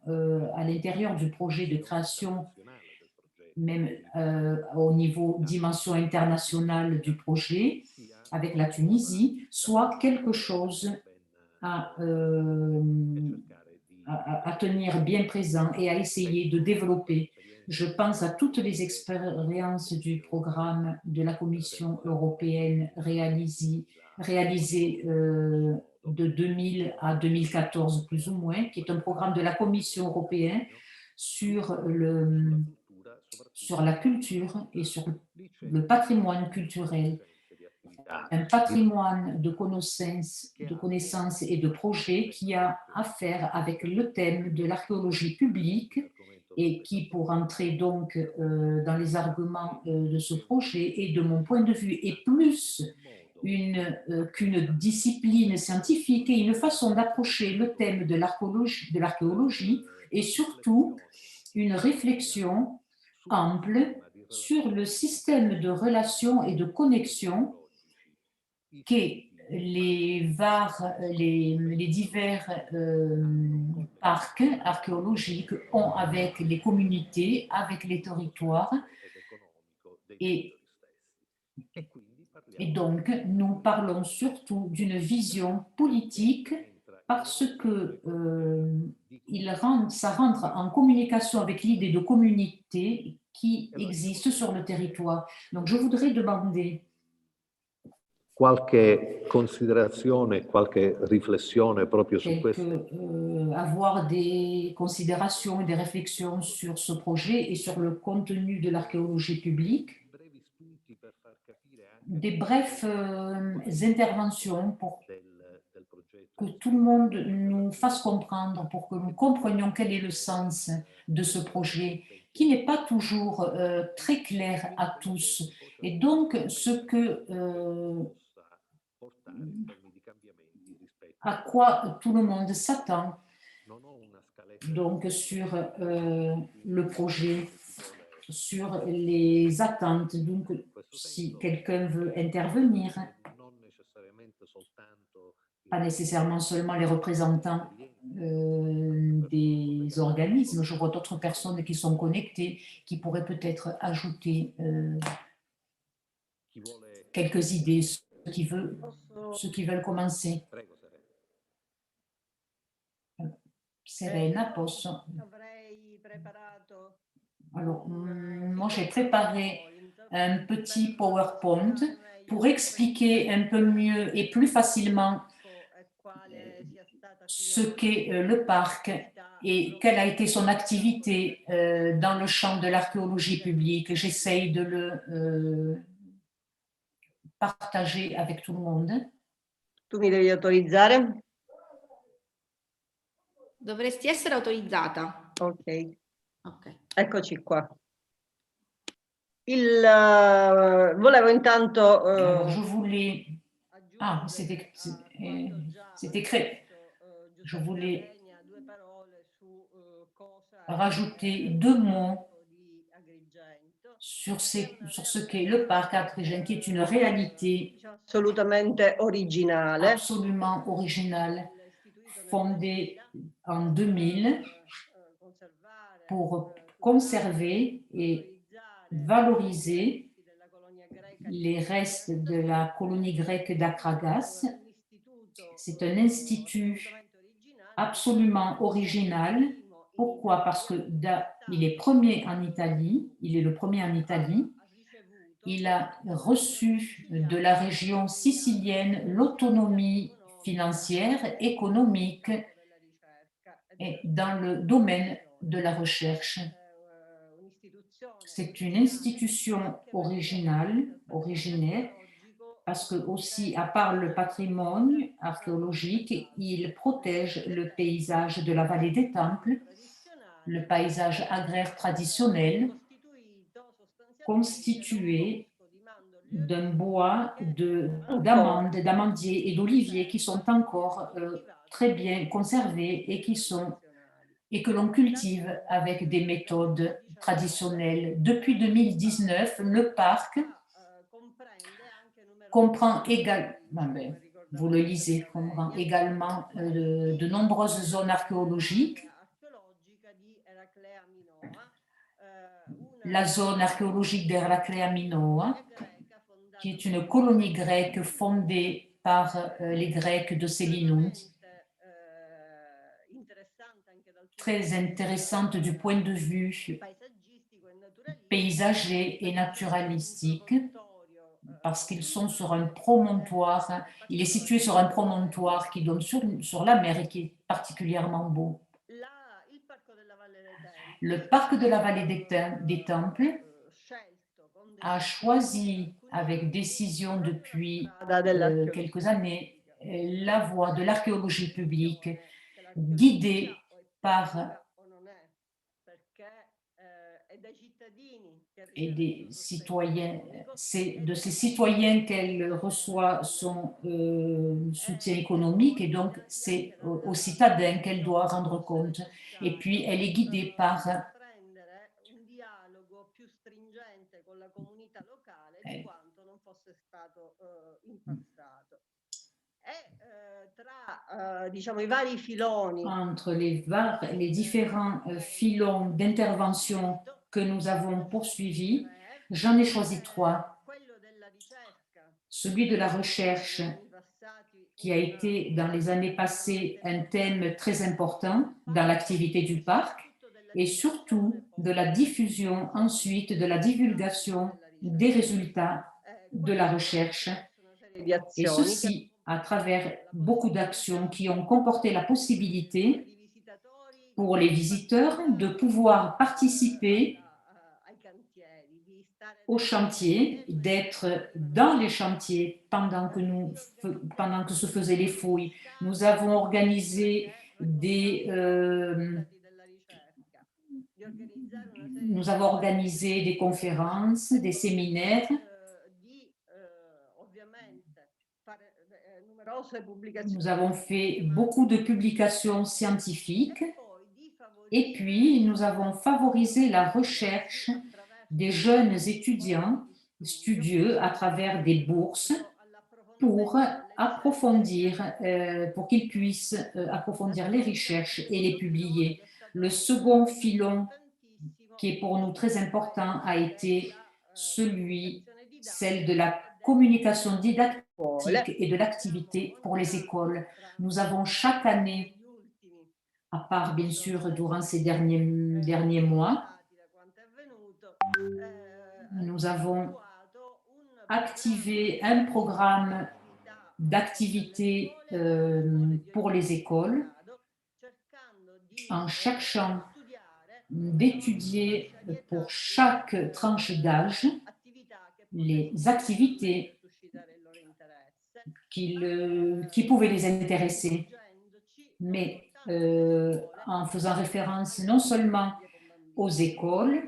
à l'intérieur du projet de création, même au niveau dimension internationale du projet, avec la Tunisie, soit quelque chose à tenir bien présent et à essayer de développer. Je pense à toutes les expériences du programme de la Commission européenne réalisées de 2000 à 2014 plus ou moins, qui est un programme de la Commission européenne sur la culture et sur le patrimoine culturel. Un patrimoine de connaissances et de projets qui a à faire avec le thème de l'archéologie publique et qui, pour entrer donc dans les arguments de ce projet et de mon point de vue, est plus qu'une discipline scientifique et une façon d'approcher le thème de l'archéologie et surtout une réflexion ample sur le système de relations et de connexion que les divers parcs archéologiques ont avec les communautés, avec les territoires. Et donc, nous parlons surtout d'une vision politique parce que ça rentre en communication avec l'idée de communauté qui existe sur le territoire. Donc, je voudrais demander qualche considerazione, qualche riflessione proprio su questo. Avoir des considérations et des réflexions sur ce projet et sur le contenu de l'archéologie publique. Des brèves interventions pour que tout le monde nous fasse comprendre, pour que nous comprenions quel est le sens de ce projet, qui n'est pas toujours très clair à tous. Et donc, à quoi tout le monde s'attend donc sur le projet, sur les attentes. Donc, si quelqu'un veut intervenir, pas nécessairement seulement les représentants des organismes, je vois d'autres personnes qui sont connectées, qui pourraient peut-être ajouter quelques idées, ceux qui veulent commencer. Serena, posso? Alors, moi j'ai préparé un petit PowerPoint pour expliquer un peu mieux et plus facilement ce qu'est le parc et quelle a été son activité dans le champ de l'archéologie publique. J'essaye de le partager avec tout le monde. Tu mi devi autorizzare? Dovresti essere autorizzata. Ok. Ok. Eccoci qua. Volevo intanto... Alors, je voulais... Ah, c'est écrit. Je voulais rajouter 2 mots sur ce qu'est le parc Agrigent, qui est une réalité absolument originale, fondée en 2000 pour conserver et valoriser les restes de la colonie grecque d'Akragas. C'est un institut absolument original. Pourquoi? Parce que il est premier en Italie, il est le premier en Italie. Il a reçu de la région sicilienne l'autonomie financière, économique et dans le domaine de la recherche. C'est une institution originaire, parce que aussi, à part le patrimoine archéologique, il protège le paysage de la vallée des Temples, le paysage agraire traditionnel, constitué d'un bois d'amandes, d'amandiers et d'oliviers qui sont encore très bien conservés et que l'on cultive avec des méthodes traditionnelles. Depuis 2019, le parc comprend également, vous le lisez, comprend également de nombreuses zones archéologiques. La zone archéologique d'Heraclea Minoa, qui est une colonie grecque fondée par les Grecs de Sélinount, très intéressante du point de vue paysager et naturalistique, parce qu'ils sont sur un promontoire, il est situé sur un promontoire qui donne sur la mer et qui est particulièrement beau. Le parc de la vallée des Temples a choisi, avec décision depuis quelques années, la voie de l'archéologie publique, guidée par et des citoyens. C'est de ces citoyens qu'elle reçoit son soutien économique, et donc c'est aux citadins qu'elle doit rendre compte. Et puis elle est guidée par entre les différents filons d'intervention que nous avons poursuivis, j'en ai choisi 3. Celui de la recherche, qui a été dans les années passées un thème très important dans l'activité du parc, et surtout de la diffusion ensuite, de la divulgation des résultats de la recherche, et ceci à travers beaucoup d'actions qui ont comporté la possibilité pour les visiteurs de pouvoir participer au chantier, d'être dans les chantiers pendant que se faisaient les fouilles. Nous avons organisé des conférences, des séminaires. Nous avons fait beaucoup de publications scientifiques, et puis nous avons favorisé la recherche des jeunes étudiants studieux à travers des bourses pour approfondir, pour qu'ils puissent approfondir les recherches et les publier. Le second filon qui est pour nous très important a été celle de la communication didactique et de l'activité pour les écoles. Nous avons chaque année, à part bien sûr durant ces derniers mois, nous avons activé un programme d'activités pour les écoles en cherchant d'étudier pour chaque tranche d'âge les activités qui pouvaient les intéresser, mais en faisant référence non seulement aux écoles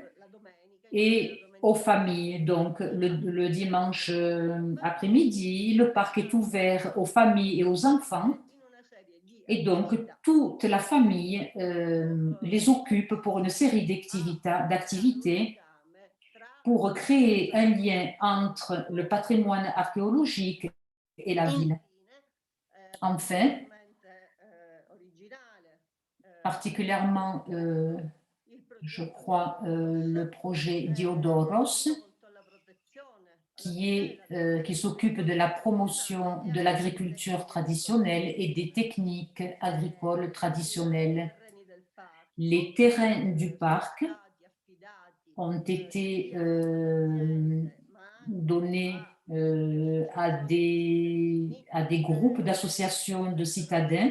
et aux familles. Donc, le dimanche après-midi, le parc est ouvert aux familles et aux enfants. Et donc, toute la famille les occupe pour une série d'activités pour créer un lien entre le patrimoine archéologique et la ville. Enfin, particulièrement, je crois, le projet Diodoros, qui s'occupe de la promotion de l'agriculture traditionnelle et des techniques agricoles traditionnelles. Les terrains du parc ont été donnés à des groupes d'associations de citadins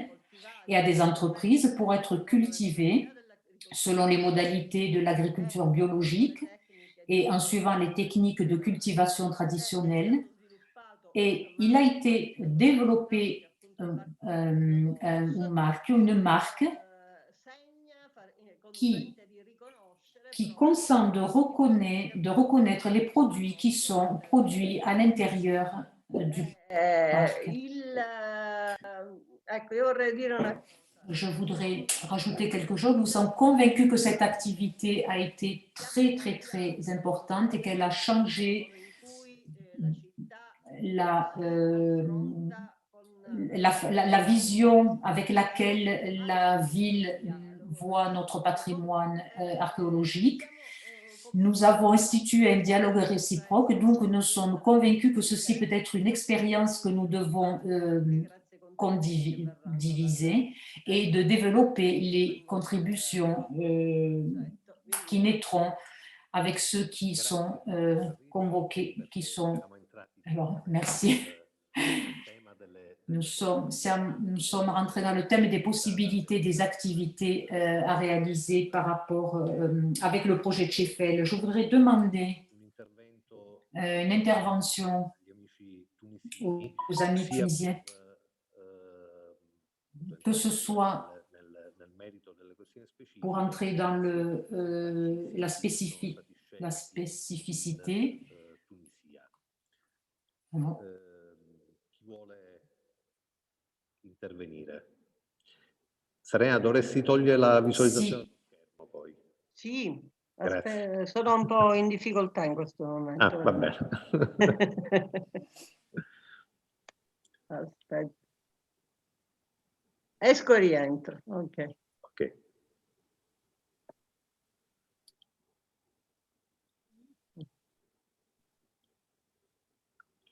et à des entreprises pour être cultivés selon les modalités de l'agriculture biologique et en suivant les techniques de cultivation traditionnelles. Et il a été développé une marque qui consent de reconnaître les produits qui sont produits à l'intérieur du parc. Je voudrais rajouter quelque chose. Nous sommes convaincus que cette activité a été très, très, très importante et qu'elle a changé la vision avec laquelle la ville voit notre patrimoine archéologique. Nous avons institué un dialogue réciproque, donc nous sommes convaincus que ceci peut être une expérience que nous devons diviser et de développer les contributions qui naîtront avec ceux qui sont convoqués, qui sont... Alors, merci. Nous sommes rentrés dans le thème des possibilités des activités à réaliser par rapport avec le projet Cefel. Je voudrais demander une intervention aux amis tunisiens, que ce soit pour entrer dans la spécificité. No. Chi vuole intervenire? Serena, dovresti togliere la visualizzazione dello schermo poi. Sì, sono un po' in difficoltà in questo momento. Ah, va bene. Aspetta. Esco e rientro. Ok.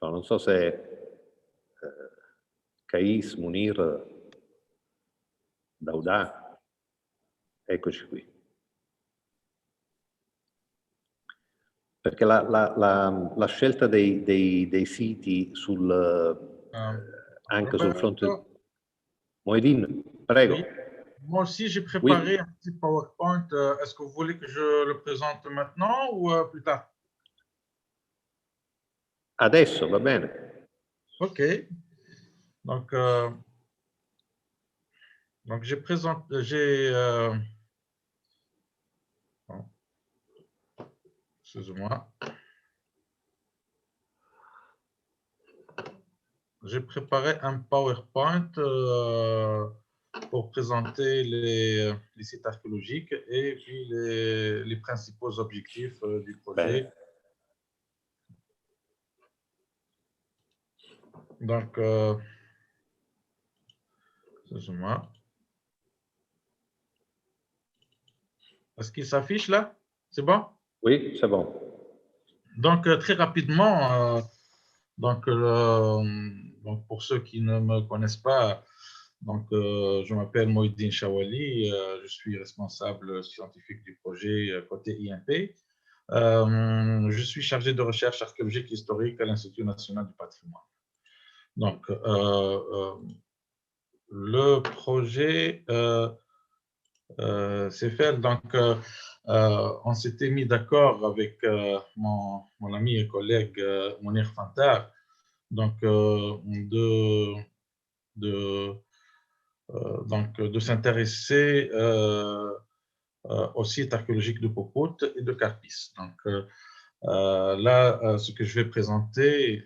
No, non so se Kais, Munir, Dauda, eccoci qui. Perché la scelta dei siti anche sul fronte... Moedine, prego. Oui. Moi aussi, j'ai préparé un petit PowerPoint. Est-ce que vous voulez que je le présente maintenant ou plus tard? Adesso, va bene. OK. Donc j'ai présenté... Excusez-moi. J'ai préparé un PowerPoint pour présenter les sites archéologiques et puis les principaux objectifs du projet. Donc, excusez-moi. Est-ce qu'il s'affiche là? C'est bon? Oui, c'est bon. Donc, très rapidement, donc, pour ceux qui ne me connaissent pas, donc, je m'appelle Moïdine Chawali, je suis responsable scientifique du projet côté INP. Je suis chargé de recherche archéologique et historique à l'Institut national du patrimoine. Donc, le projet s'est fait. Donc, on s'était mis d'accord avec mon ami et collègue Mounir Fantar, donc de s'intéresser au site archéologique de Popout et de Carpis. Donc, là, ce que je vais présenter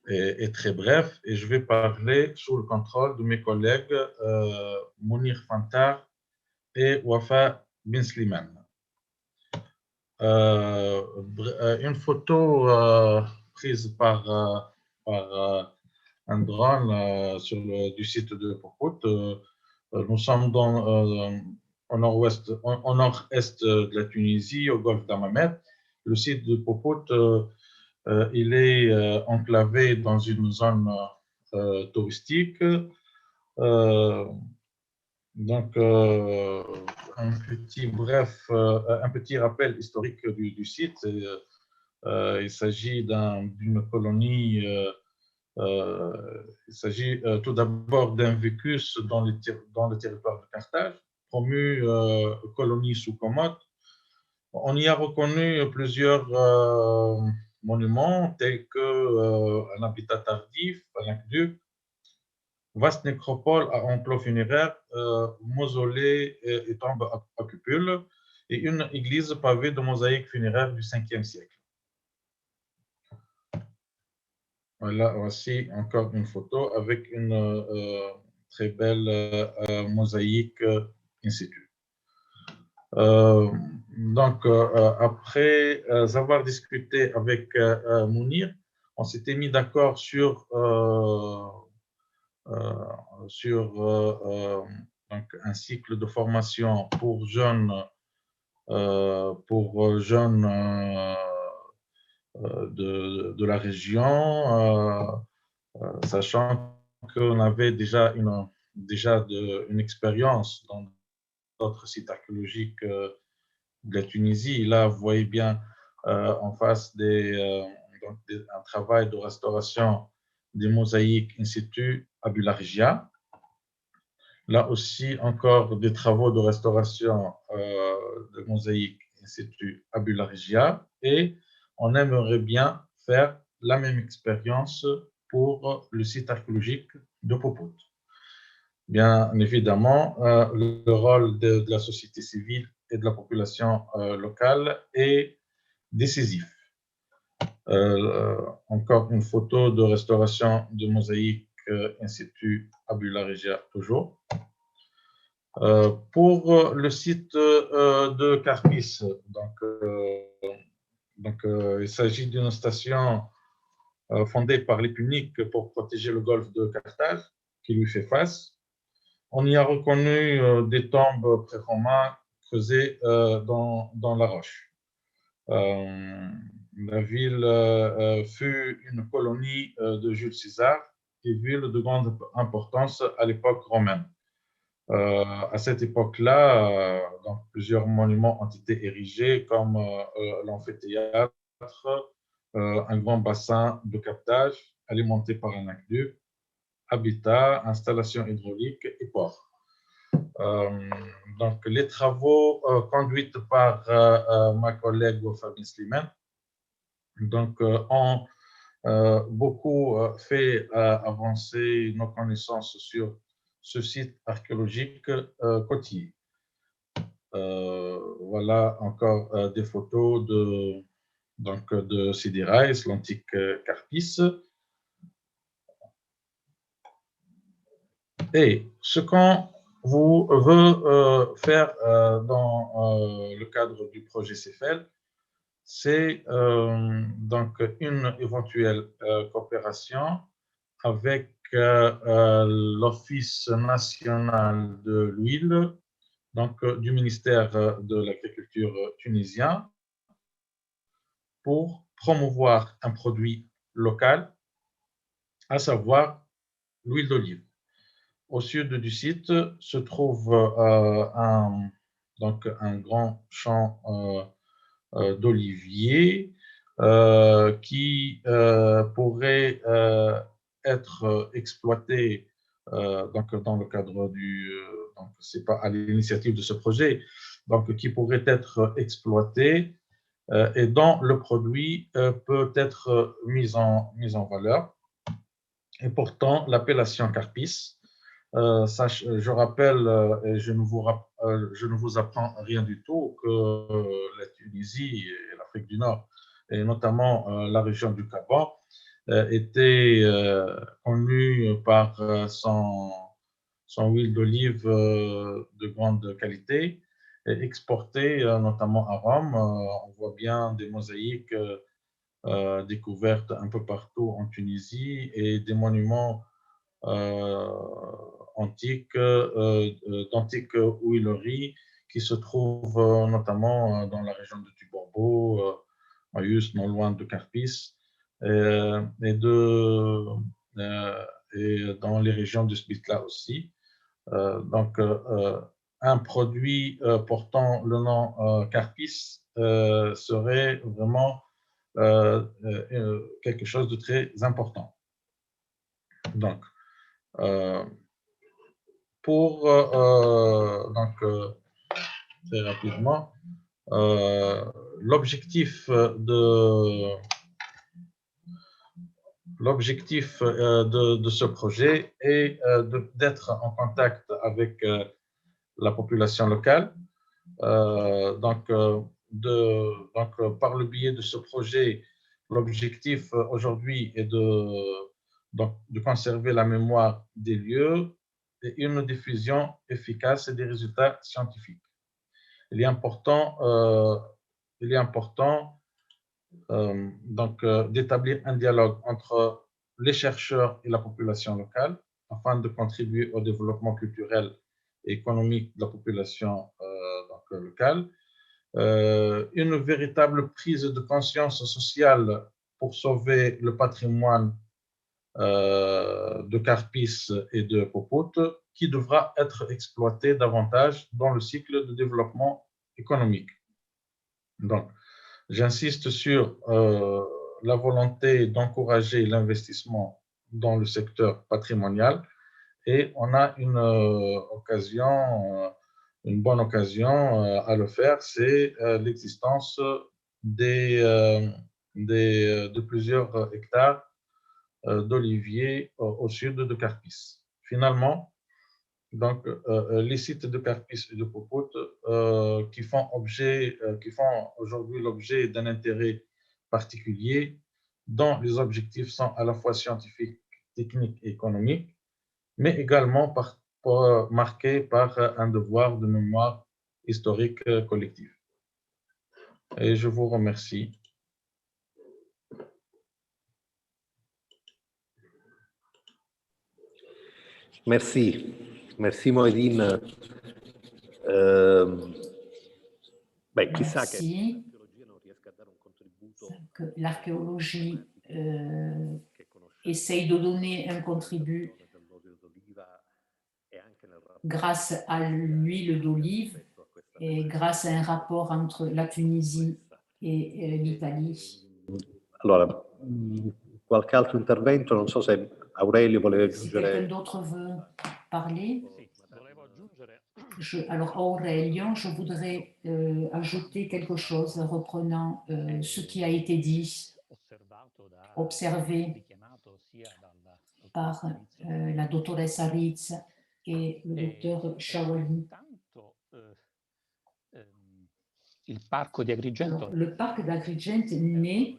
est très bref, et je vais parler sous le contrôle de mes collègues Mounir Fantar et Wafa Ben Slimane. Une photo prise par un drone du site de Popout. Nous sommes au nord-est de la Tunisie, au golfe d'Hammamet. Le site de Popout, il est enclavé dans une zone touristique. Donc, un petit rappel historique du site. Il s'agit d'une colonie. Il s'agit tout d'abord d'un vicus dans le territoire de Carthage, promu colonie sous commode. On y a reconnu plusieurs monuments tels qu'un habitat tardif, un aqueduc, vaste nécropole à enclos funéraire, mausolée et tombe à cupule, et une église pavée de mosaïques funéraires du 5e siècle. Voilà, voici encore une photo avec une très belle mosaïque in situ. Donc, après avoir discuté avec Mounir, on s'était mis d'accord sur donc un cycle de formation pour jeunes de la région, sachant qu'on avait déjà une expérience dans d'autres sites archéologiques de la Tunisie. Là, vous voyez bien en face un travail de restauration des mosaïques in situ à Bulargia. Là aussi, encore des travaux de restauration de mosaïques in situ à Bulargia. Et on aimerait bien faire la même expérience pour le site archéologique de Popout. Bien évidemment, le rôle de la société civile et de la population locale est décisif. Encore une photo de restauration de mosaïque in situ à Bulargia toujours. Pour le site de Carpis, il s'agit d'une station fondée par les Puniques pour protéger le golfe de Carthage, qui lui fait face. On y a reconnu des tombes pré-romains creusées dans la roche. La ville fut une colonie de Jules César et ville de grande importance à l'époque romaine. À cette époque-là, plusieurs monuments ont été érigés, comme l'amphithéâtre, un grand bassin de captage alimenté par un aqueduc, habitat, installation hydraulique et port. Donc, les travaux conduits par ma collègue Wafa Ben Slimane ont beaucoup fait avancer nos connaissances sur ce site archéologique côtier. Voilà encore des photos de Sidi Rais, l'antique Carpis. Et ce qu'on veut faire dans le cadre du projet CEFEL, c'est donc une éventuelle coopération avec l'Office national de l'huile, donc du ministère de l'Agriculture tunisien, pour promouvoir un produit local, à savoir l'huile d'olive. au sud du site se trouve un grand champ d'oliviers qui pourrait être exploité dans le cadre donc c'est pas à l'initiative de ce projet, donc qui pourrait être exploité et dont le produit peut être mis en valeur. Et pourtant, l'appellation Carpis, je rappelle, et je ne vous apprends rien du tout, que la Tunisie et l'Afrique du Nord, et notamment la région du Cap-Vert, était connue par son huile d'olive de grande qualité, et exportée notamment à Rome. On voit bien des mosaïques découvertes un peu partout en Tunisie et des monuments antiques, d'antiques huileries qui se trouvent notamment dans la région de Tuborbo, Maïus, non loin de Carpis, et dans les régions de Spitla aussi. Donc, un produit portant le nom Carpis serait vraiment quelque chose de très important. Donc, très rapidement, l'objectif de ce projet est d'être en contact avec la population locale. Donc, par le biais de ce projet, l'objectif aujourd'hui est de conserver la mémoire des lieux et une diffusion efficace des résultats scientifiques. Il est important d'établir un dialogue entre les chercheurs et la population locale afin de contribuer au développement culturel et économique de la population locale. Une véritable prise de conscience sociale pour sauver le patrimoine de Carpis et de Popot, qui devra être exploité davantage dans le cycle de développement économique. Donc, j'insiste sur la volonté d'encourager l'investissement dans le secteur patrimonial et on a une bonne occasion à le faire, c'est l'existence de plusieurs hectares d'oliviers au sud de Carpis. Finalement, donc, les sites de Carpis et de Popot qui font aujourd'hui l'objet d'un intérêt particulier, dont les objectifs sont à la fois scientifiques, techniques et économiques, mais également marqués par un devoir de mémoire historique collective. Et je vous remercie. Merci. Merci Moedine. Chissà que l'archéologie essaye de donner un contribut grâce à l'huile d'olive et grâce à un rapport entre la Tunisie et l'Italie. Allora, qualche altro intervento? Non so se Aurelio voleva aggiungere. Si quelqu'un d'autre veut parler. Alors Aurelio, je voudrais ajouter quelque chose reprenant ce qui a été dit, observé par la dottoressa Ritz et le docteur Shawali. Il parco di Agrigento. Alors, le parc d'Agrigento naît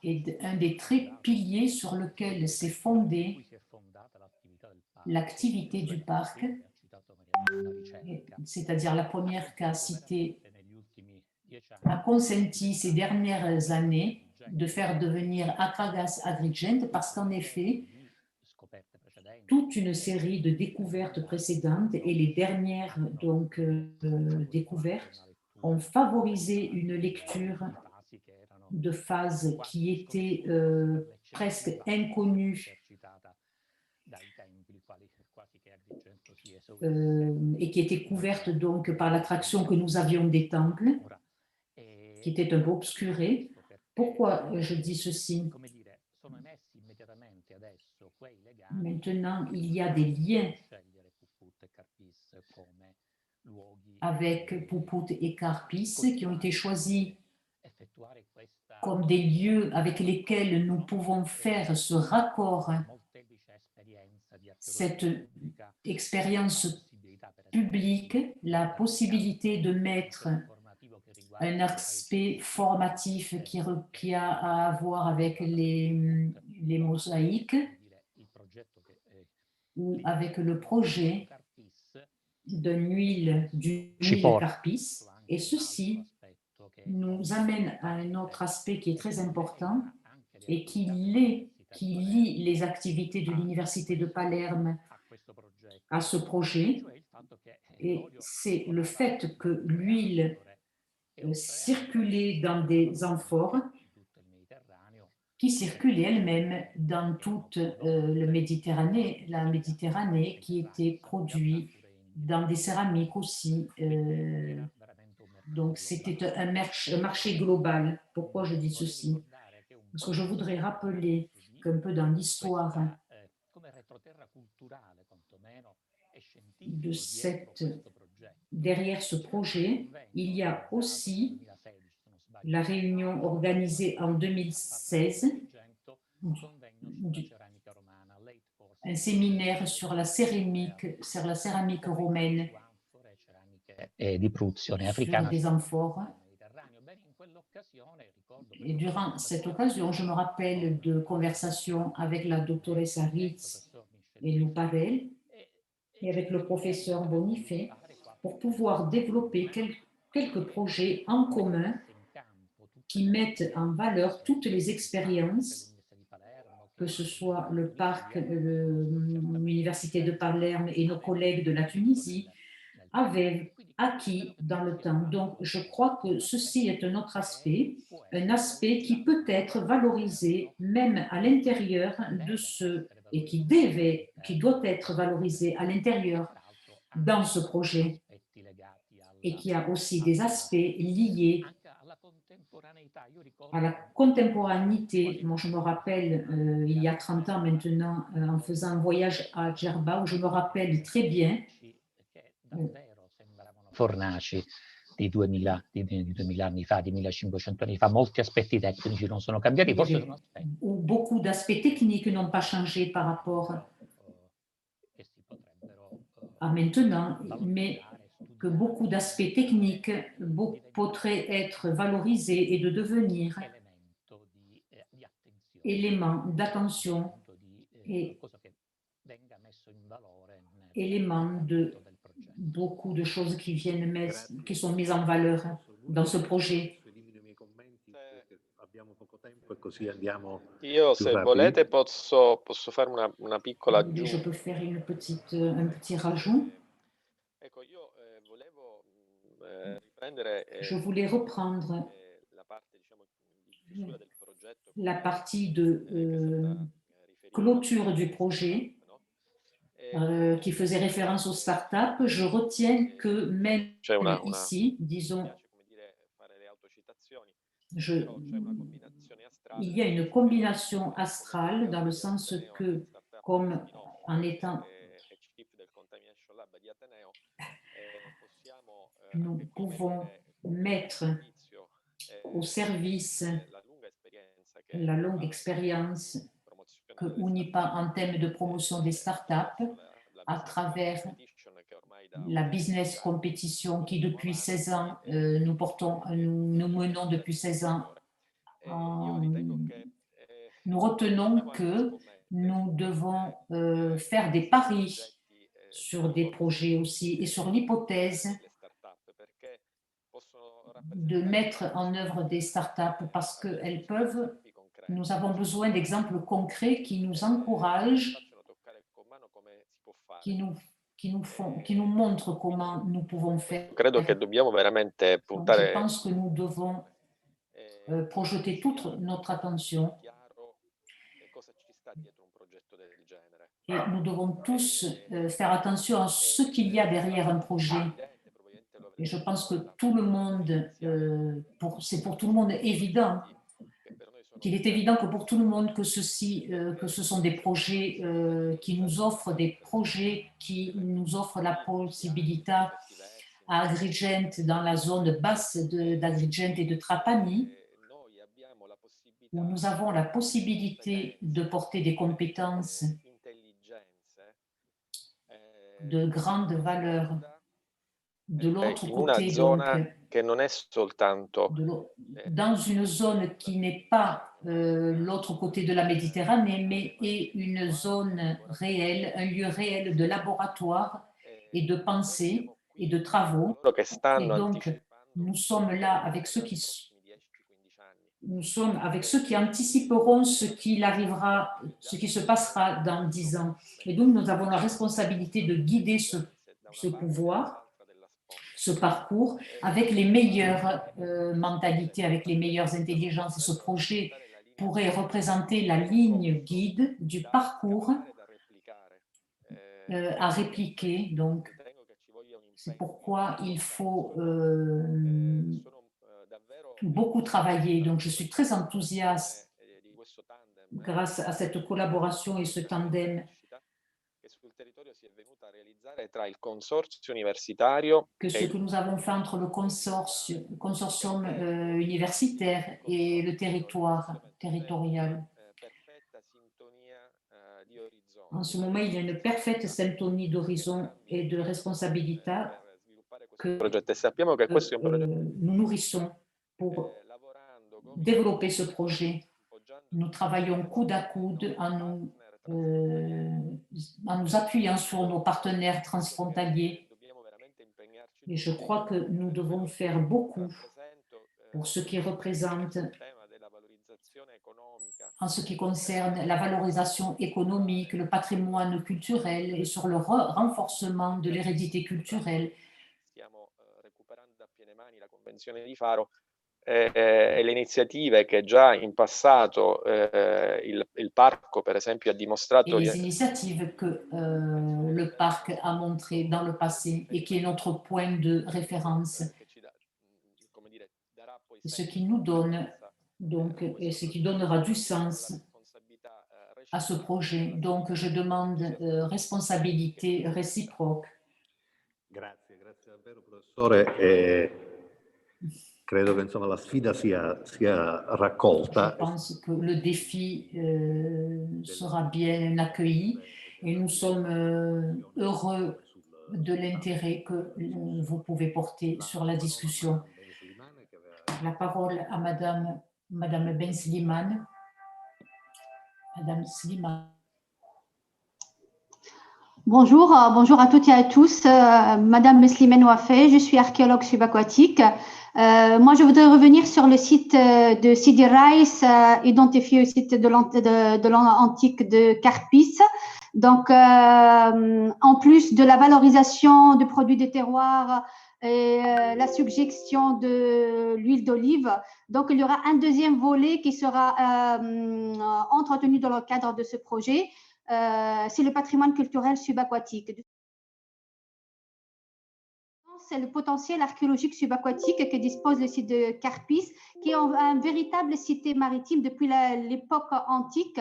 est un des piliers sur lequel s'est fondée l'activité du parc, c'est-à-dire la première qu'a cité, a consenti ces dernières années de faire devenir Akragas Agrigento parce qu'en effet, toute une série de découvertes précédentes et les dernières découvertes ont favorisé une lecture de phase qui était presque inconnue et qui était couverte donc par l'attraction que nous avions des temples, qui était un peu obscurée. Pourquoi je dis ceci? Maintenant, il y a des liens avec Puput et Carpis qui ont été choisis comme des lieux avec lesquels nous pouvons faire ce raccord, cette expérience publique, la possibilité de mettre un aspect formatif qui a à voir avec les mosaïques ou avec le projet d'une huile Carpis. Et ceci nous amène à un autre aspect qui est très important et qui lie les activités de l'Université de Palerme à ce projet. Et c'est le fait que l'huile circulait dans des amphores qui circulait elle-même dans toute la Méditerranée qui était produite dans des céramiques aussi. Donc, c'était un marché global. Pourquoi je dis ceci? Parce que je voudrais rappeler qu'un peu dans l'histoire derrière ce projet, il y a aussi la réunion organisée en 2016, un séminaire sur la céramique romaine, sur des amphores. Et durant cette occasion, je me rappelle de conversations avec la doctoressa Ritz et Luparel et avec le professeur Bonifay pour pouvoir développer quelques projets en commun qui mettent en valeur toutes les expériences, que ce soit le parc, l'Université de Palerme et nos collègues de la Tunisie avaient acquis dans le temps. Donc, je crois que ceci est un autre aspect, un aspect qui peut être valorisé même à l'intérieur de ce, et qui doit être valorisé à l'intérieur dans ce projet, et qui a aussi des aspects liés à la contemporanéité. Moi, je me rappelle, il y a 30 ans maintenant, en faisant un voyage à Djerba, où je me rappelle très bien Fornaci di 2000 anni fa, di 1500 anni fa, molti aspetti tecnici non sono cambiati, forse sono aspetti. Où beaucoup d'aspects techniques n'ont pas changé par rapport à maintenant, mais que beaucoup d'aspects techniques pourraient être valorisés et de devenir éléments d'attention et éléments de beaucoup de choses qui sont mises en valeur dans ce projet. Io, se volete, posso fare una piccola aggiunta. Je peux faire un petit rajout. Ecco, io volevo riprendere Je voulais reprendre la parte, diciamo, di chiusura del progetto, la partie de clôture du projet qui faisait référence aux startups. Je retiens que même ici, disons, il y a une combinaison astrale dans le sens que, comme en étant, nous pouvons mettre au service la longue expérience que Unipa en termes de promotion des startups à travers la business compétition qui depuis 16 ans, nous menons depuis 16 ans. Nous retenons que nous devons faire des paris sur des projets aussi et sur l'hypothèse de mettre en œuvre des startups parce qu'elles peuvent. Nous avons besoin d'exemples concrets qui nous encouragent, qui nous montrent comment nous pouvons faire. Credo che dobbiamo veramente puntare. Je pense que nous devons projeter toute notre attention. Et nous devons tous faire attention à ce qu'il y a derrière un projet. Et je pense que tout le monde, c'est pour tout le monde évident, qu'il est évident que pour tout le monde que ce sont des projets qui nous offrent la possibilité à Agrigent, dans la zone basse d'Agrigent et de Trapani, où nous avons la possibilité de porter des compétences de grande valeur de l'autre côté, donc, dans une zone qui n'est pas l'autre côté de la Méditerranée, mais est une zone réelle, un lieu réel de laboratoire et de pensée et de travaux. Et donc, nous sommes là avec ceux qui anticiperont ce qui se passera dans 10 ans. Et donc, nous avons la responsabilité de guider ce pouvoir, ce parcours, avec les meilleures mentalités, avec les meilleures intelligences. Et ce projet pourrait représenter la ligne guide du parcours à répliquer. Donc, c'est pourquoi il faut beaucoup travailler. Donc, je suis très enthousiaste grâce à cette collaboration et ce tandem que ce que nous avons fait entre le consortium universitaire et le territorial. En ce moment, il y a une parfaite syntonie d'horizon et de responsabilité que nous nourrissons pour développer ce projet. Nous travaillons coude à coude en nous appuyant sur nos partenaires transfrontaliers. Et je crois que nous devons faire beaucoup pour ce qui représente, en ce qui concerne la valorisation économique, le patrimoine culturel et sur le renforcement de l'hérédité culturelle. E le iniziative che già in passato il parco, per esempio, ha dimostrato. Et les initiatives que le parc a montré dans le passé et qui est notre point de référence, ce qui nous donne donc et ce qui donnera du sens à ce projet. Donc, je demande responsabilité réciproque. Grazie davvero, professore. Credo che insomma la sfida sia raccolta. Je pense que le défi sera bien accueilli et nous sommes heureux de l'intérêt que vous pouvez porter sur la discussion. La parole à Madame Ben Slimane. Madame Slimane. Bonjour à toutes et à tous. Madame Slimane Ouafé, je suis archéologue subaquatique. Moi, je voudrais revenir sur le site de Sidi Rais, identifié au site de l'antique de Carpis. Donc, en plus de la valorisation de produits de terroir et la subjection de l'huile d'olive, donc il y aura un deuxième volet qui sera entretenu dans le cadre de ce projet. C'est le patrimoine culturel subaquatique. C'est le potentiel archéologique subaquatique que dispose le site de Carpis, qui est un véritable cité maritime depuis l'époque antique,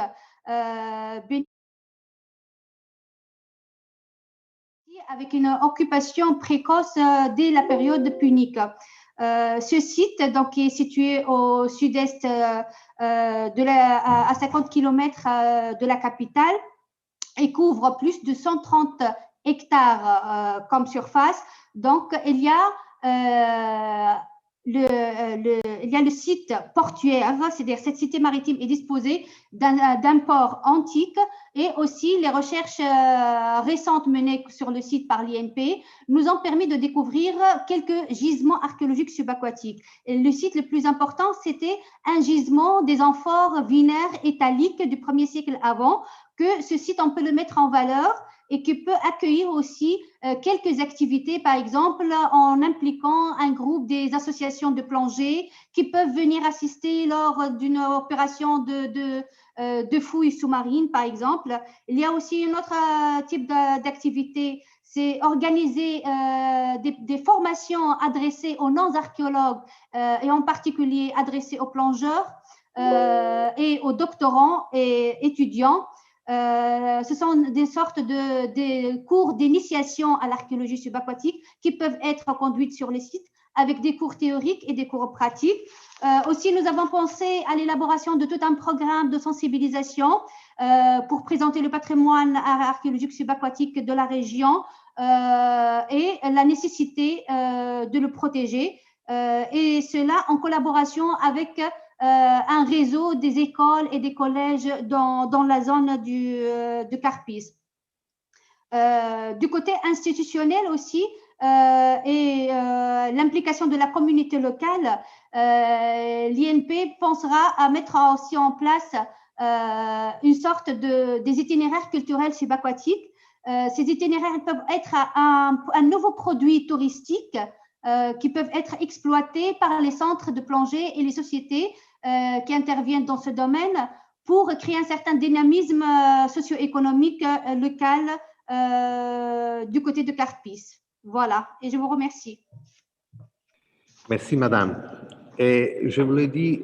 avec une occupation précoce dès la période punique. Ce site donc, est situé au sud-est à 50 km de la capitale et couvre plus de 130 hectares comme surface. Donc, il y a le site portuaire, c'est-à-dire cette cité maritime est disposée d'un port antique, et aussi les recherches récentes menées sur le site par l'INP nous ont permis de découvrir quelques gisements archéologiques subaquatiques. Et le site le plus important, c'était un gisement des amphores vinaires italiques du 1er siècle avant, que ce site, on peut le mettre en valeur et qui peut accueillir aussi quelques activités, par exemple en impliquant un groupe des associations de plongée qui peuvent venir assister lors d'une opération de fouilles sous-marines, par exemple. Il y a aussi un autre type d'activité, c'est organiser des formations adressées aux non-archéologues et en particulier adressées aux plongeurs et aux doctorants et étudiants. Ce sont des sortes de cours d'initiation à l'archéologie subaquatique qui peuvent être conduites sur les sites avec des cours théoriques et des cours pratiques. Aussi, nous avons pensé à l'élaboration de tout un programme de sensibilisation pour présenter le patrimoine archéologique subaquatique de la région et la nécessité de le protéger. Et cela en collaboration avec un réseau des écoles et des collèges dans la zone de Carpis. Du côté institutionnel aussi, et l'implication de la communauté locale, l'INP pensera à mettre aussi en place une sorte des itinéraires culturels subaquatiques. Ces itinéraires peuvent être un nouveau produit touristique qui peuvent être exploités par les centres de plongée et les sociétés qui interviennent dans ce domaine pour créer un certain dynamisme socio-économique local du côté de Carpis. Voilà, et je vous remercie. Merci, madame. Et je voulais dire,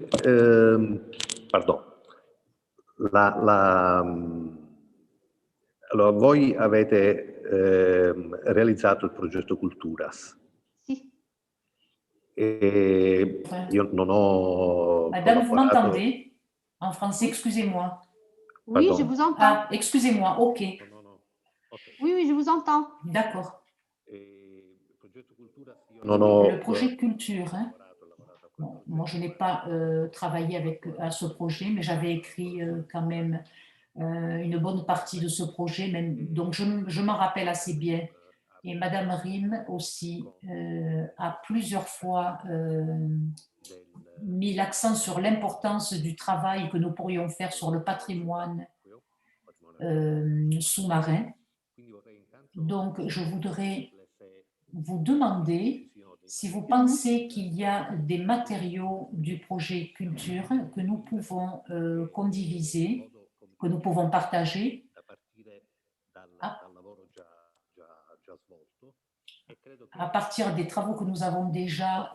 pardon, allora, voi avete realizzato il progetto Culturas. Sì. E io non ho... Madame, vous m'entendez? En français, excusez-moi. Oui, Pardon. je vous entends. Ah, excusez-moi, ok. Oui, oui, je vous entends. D'accord. Non ho... Le projet culture, hein? Bon, moi, je n'ai pas travaillé à ce projet, mais j'avais écrit quand même une bonne partie de ce projet, donc je m'en rappelle assez bien. Et Madame Rim aussi a plusieurs fois mis l'accent sur l'importance du travail que nous pourrions faire sur le patrimoine sous-marin. Donc, je voudrais vous demander si vous pensez qu'il y a des matériaux du projet culture que nous pouvons condiviser, que nous pouvons partager à partir des travaux que nous avons déjà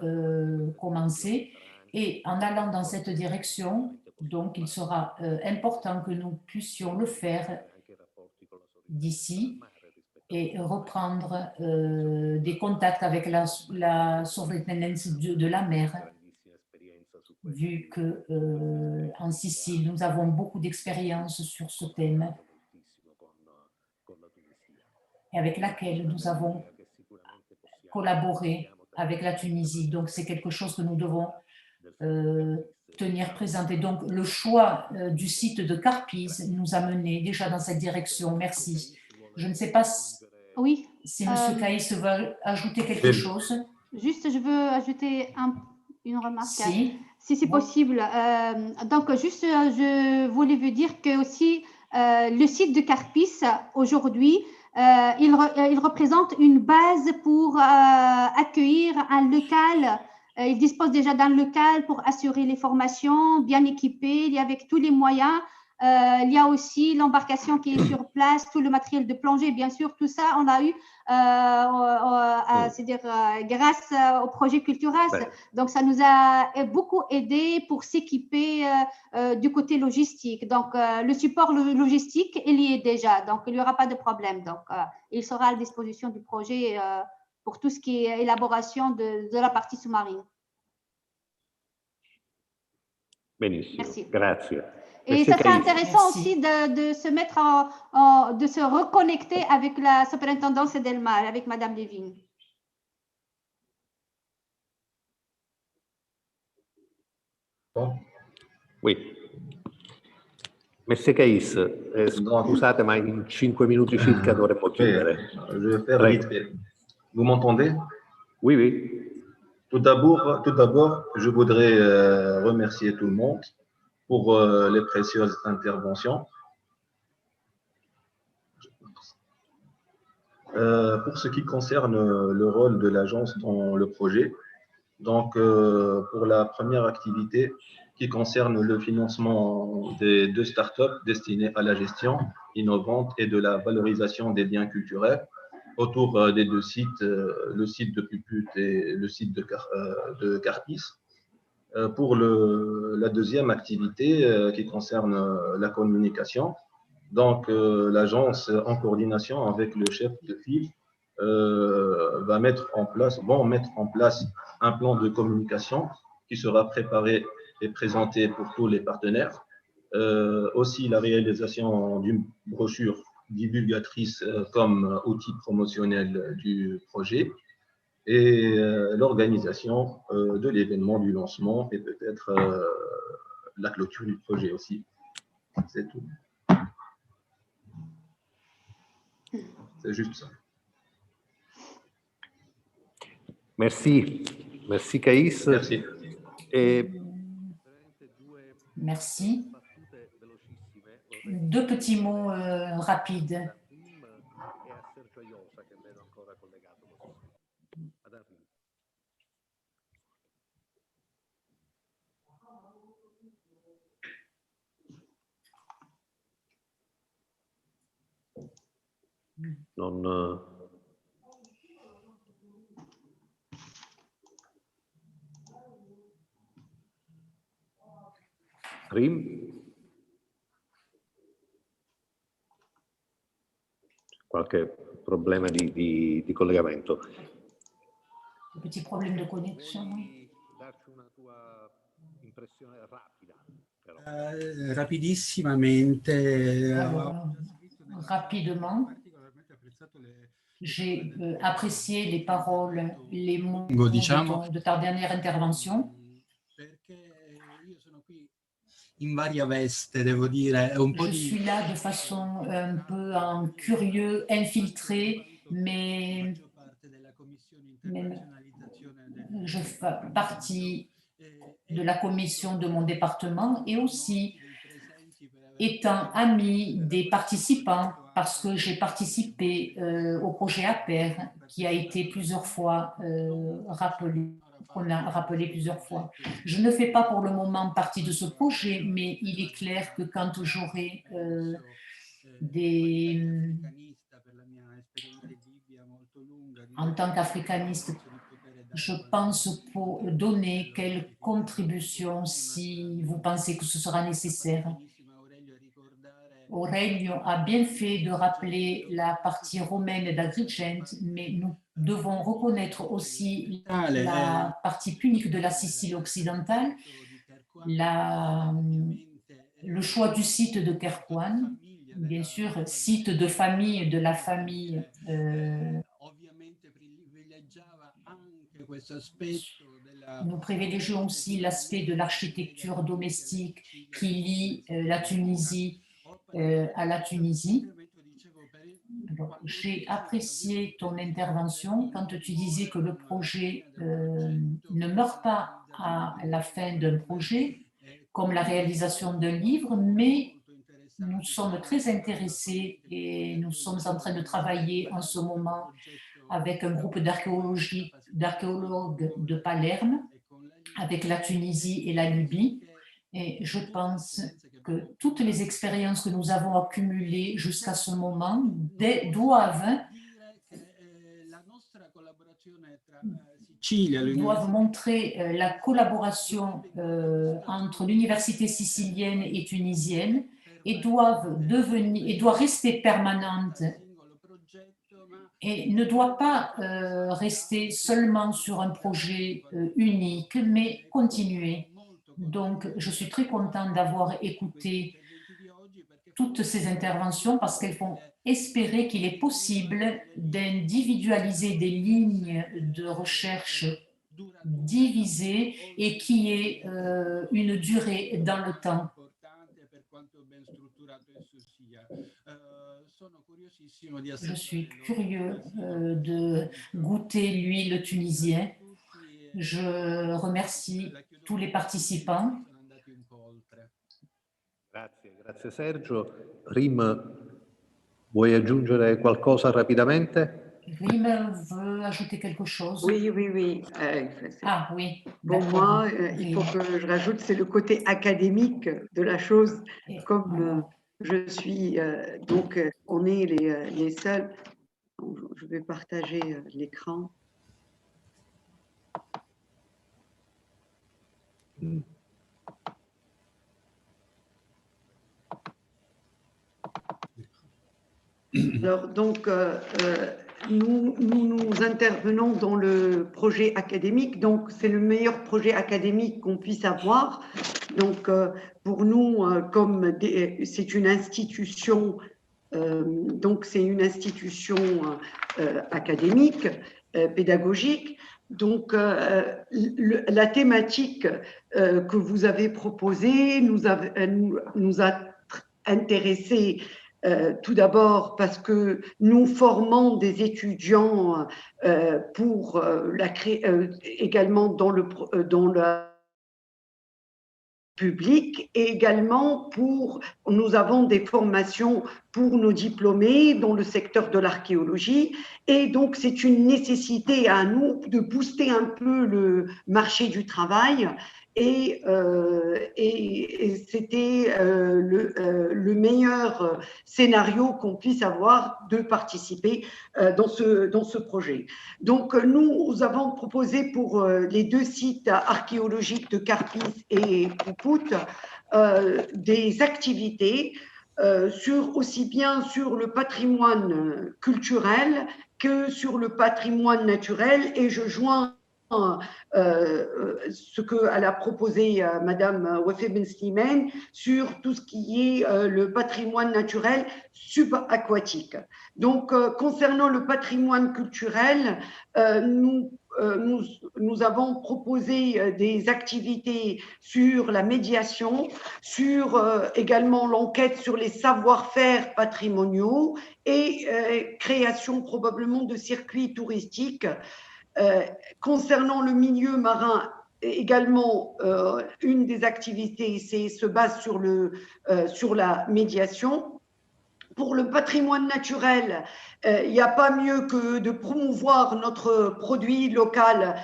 commencés. Et en allant dans cette direction, donc il sera important que nous puissions le faire d'ici et reprendre des contacts avec la surintendance de la mer, vu qu'en Sicile, nous avons beaucoup d'expérience sur ce thème et avec laquelle nous avons collaboré avec la Tunisie. Donc, c'est quelque chose que nous devons tenir présent. Et donc, le choix du site de Carpis nous a menés déjà dans cette direction. Merci. Je ne sais pas si M. Caïs veut ajouter quelque chose. Juste, je veux ajouter une remarque, si c'est possible. Donc, juste, je voulais vous dire que aussi, le site de Carpis, aujourd'hui, il représente une base pour accueillir un local. Il dispose déjà d'un local pour assurer les formations, bien équipé, et avec tous les moyens. Il y a aussi l'embarcation qui est sur place, tout le matériel de plongée, bien sûr, tout ça, on a eu c'est-à-dire grâce au projet Culturas. Donc, ça nous a beaucoup aidé pour s'équiper du côté logistique. Donc, le support logistique, il y est déjà. Donc, il n'y aura pas de problème. Donc, il sera à la disposition du projet pour tout ce qui est élaboration de la partie sous-marine. Benissimo, merci. Grazie. Et ça serait intéressant aussi de se mettre de se reconnecter avec la superintendance del Mare, avec Madame Levin. Oui. Messie Caïs, scusate, ma in 5 minuti circa dovremmo chiudere. Je vais faire vite fait. Vous m'entendez? Oui, oui. Tout d'abord, je voudrais remercier tout le monde pour les précieuses interventions. Pour ce qui concerne le rôle de l'agence dans le projet, donc pour la première activité qui concerne le financement des 2 startups destinées à la gestion innovante et de la valorisation des biens culturels autour des 2 sites, le site de Puput et le site de Carpis. Pour la deuxième activité qui concerne la communication, donc l'agence en coordination avec le chef de file vont mettre en place un plan de communication qui sera préparé et présenté pour tous les partenaires. Aussi la réalisation d'une brochure divulgatrice comme outil promotionnel du projet et l'organisation de l'événement du lancement et peut-être la clôture du projet aussi. C'est tout. C'est juste ça. Merci. Merci Caïs. Merci. Et... Merci. 2 petits mots rapides. Non... Rim? Qualche problema di collegamento? Un petit problème de connexion. Darci una tua impressione rapida. Però. Rapidissimamente. Alors, rapidement, j'ai apprécié les paroles, les mots de ta dernière intervention. In varia veste, devo dire, un po' Je suis là de façon un peu en curieux, infiltré, mais je fais partie de la commission de mon département et aussi étant ami des participants parce que j'ai participé au projet APER qui a été plusieurs fois rappelé. On a rappelé plusieurs fois. Je ne fais pas pour le moment partie de ce projet, mais il est clair que quand j'aurai en tant qu'africaniste, je pense pour donner quelle contribution si vous pensez que ce sera nécessaire. Aurelio a bien fait de rappeler la partie romaine d'Agrigent, mais nous devons reconnaître aussi la partie punique de la Sicile occidentale, le choix du site de Kerkouan, bien sûr, site de famille, de la famille. Nous privilégions aussi l'aspect de l'architecture domestique qui lie la Tunisie à la Tunisie. J'ai apprécié ton intervention quand tu disais que le projet ne meurt pas à la fin d'un projet, comme la réalisation d'un livre, mais nous sommes très intéressés et nous sommes en train de travailler en ce moment avec un groupe d'archéologues de Palerme, avec la Tunisie et la Libye. Et je pense que toutes les expériences que nous avons accumulées jusqu'à ce moment doivent montrer la collaboration entre l'université sicilienne et tunisienne et doit rester permanente et ne doit pas rester seulement sur un projet unique, mais continuer. Donc, je suis très contente d'avoir écouté toutes ces interventions parce qu'elles font espérer qu'il est possible d'individualiser des lignes de recherche divisées et qui aient une durée dans le temps. Je suis curieux de goûter l'huile tunisienne. Je remercie tous les participants. Grazie Sergio. Rim, vuoi aggiungere qualcosa rapidamente? Rimmer veut ajouter quelque chose? Oui, oui, oui. Ah oui. Pour moi, il faut que je rajoute, c'est le côté académique de la chose. Comme je suis, donc on est les seuls. Je vais partager l'écran. Alors, donc, nous intervenons dans le projet académique, donc c'est le meilleur projet académique qu'on puisse avoir. Donc, pour nous, comme c'est une institution, donc c'est une institution académique, pédagogique. Donc, la thématique que vous avez proposée nous a intéressés. Tout d'abord parce que nous formons des étudiants pour également dans le public et également nous avons des formations pour nos diplômés dans le secteur de l'archéologie et donc c'est une nécessité à nous de booster un peu le marché du travail et c'était le meilleur scénario qu'on puisse avoir de participer dans ce projet. Donc nous avons proposé pour les 2 sites archéologiques de Carpis et Puput des activités aussi bien sur le patrimoine culturel que sur le patrimoine naturel et je joins ce qu'elle a proposé Madame Wafé Ben Slimane sur tout ce qui est le patrimoine naturel subaquatique. Donc, concernant le patrimoine culturel, nous avons proposé des activités sur la médiation, sur également l'enquête sur les savoir-faire patrimoniaux et création probablement de circuits touristiques. Concernant le milieu marin, également, une des activités se base sur la médiation. Pour le patrimoine naturel, il n'y a pas mieux que de promouvoir notre produit local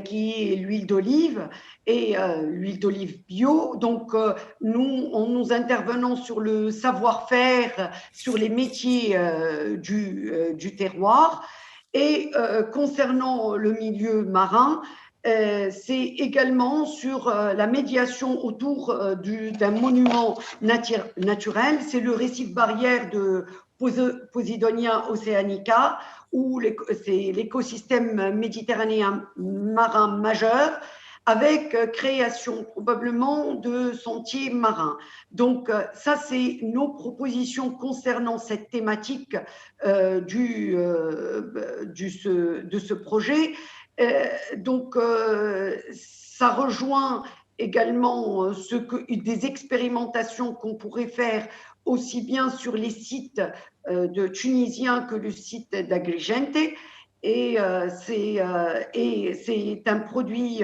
qui est l'huile d'olive et l'huile d'olive bio. Donc, nous intervenons sur le savoir-faire, sur les métiers du terroir. Et concernant le milieu marin, c'est également sur la médiation autour d'un monument naturel, c'est le récif barrière de Posidonia oceanica, où c'est l'écosystème méditerranéen marin majeur, avec création probablement de sentiers marins. Donc ça, c'est nos propositions concernant cette thématique de ce projet. Donc ça rejoint également des expérimentations qu'on pourrait faire aussi bien sur les sites de tunisiens que le site d'Agrigente. Et c'est un produit,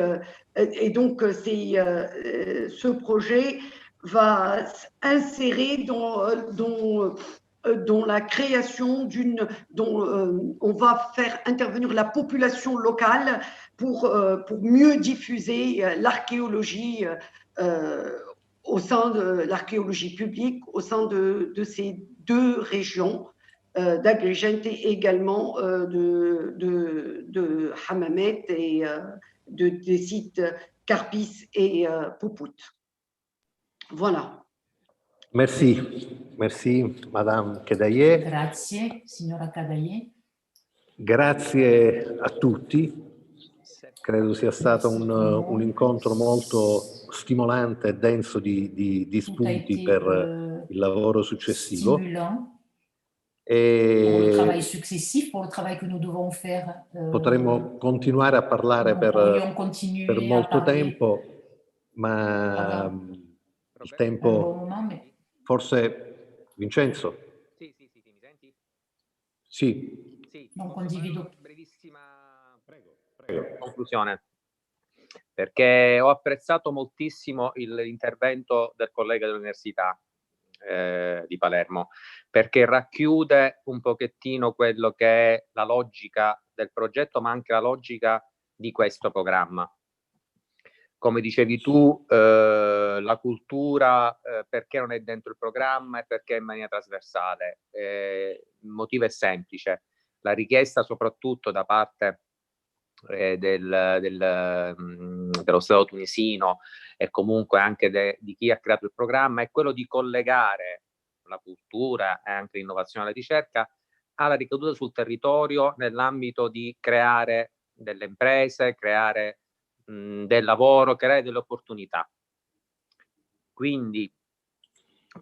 et donc ce projet va s'insérer dans la création dont on va faire intervenir la population locale pour mieux diffuser l'archéologie au sein de l'archéologie publique, au sein de ces 2 régions d'Agrigente et également de Hammamet et des sites Carpis et Puput. Voilà. Merci, merci Madame Kedaye. Grazie, signora Kedaye. Grazie a tutti. Credo sia stato un incontro molto stimolante e denso di spunti per il lavoro successivo. Pour le travail successif, pour le travail que nous devons faire. Potremmo continuare a parlare per molto tempo, ma il tempo... Forse Vincenzo? Sì, mi senti? Sì. Non condivido. Brevissima conclusione, perché ho apprezzato moltissimo l'intervento del collega dell'università. di Palermo, perché racchiude un pochettino quello che è la logica del progetto, ma anche la logica di questo programma. Come dicevi tu, la cultura perché non è dentro il programma e perché in maniera trasversale? Il motivo è semplice, la richiesta soprattutto da parte dello Stato tunisino e comunque anche di chi ha creato il programma è quello di collegare la cultura e anche l'innovazione e la ricerca alla ricaduta sul territorio nell'ambito di creare delle imprese, creare del lavoro, creare delle opportunità. Quindi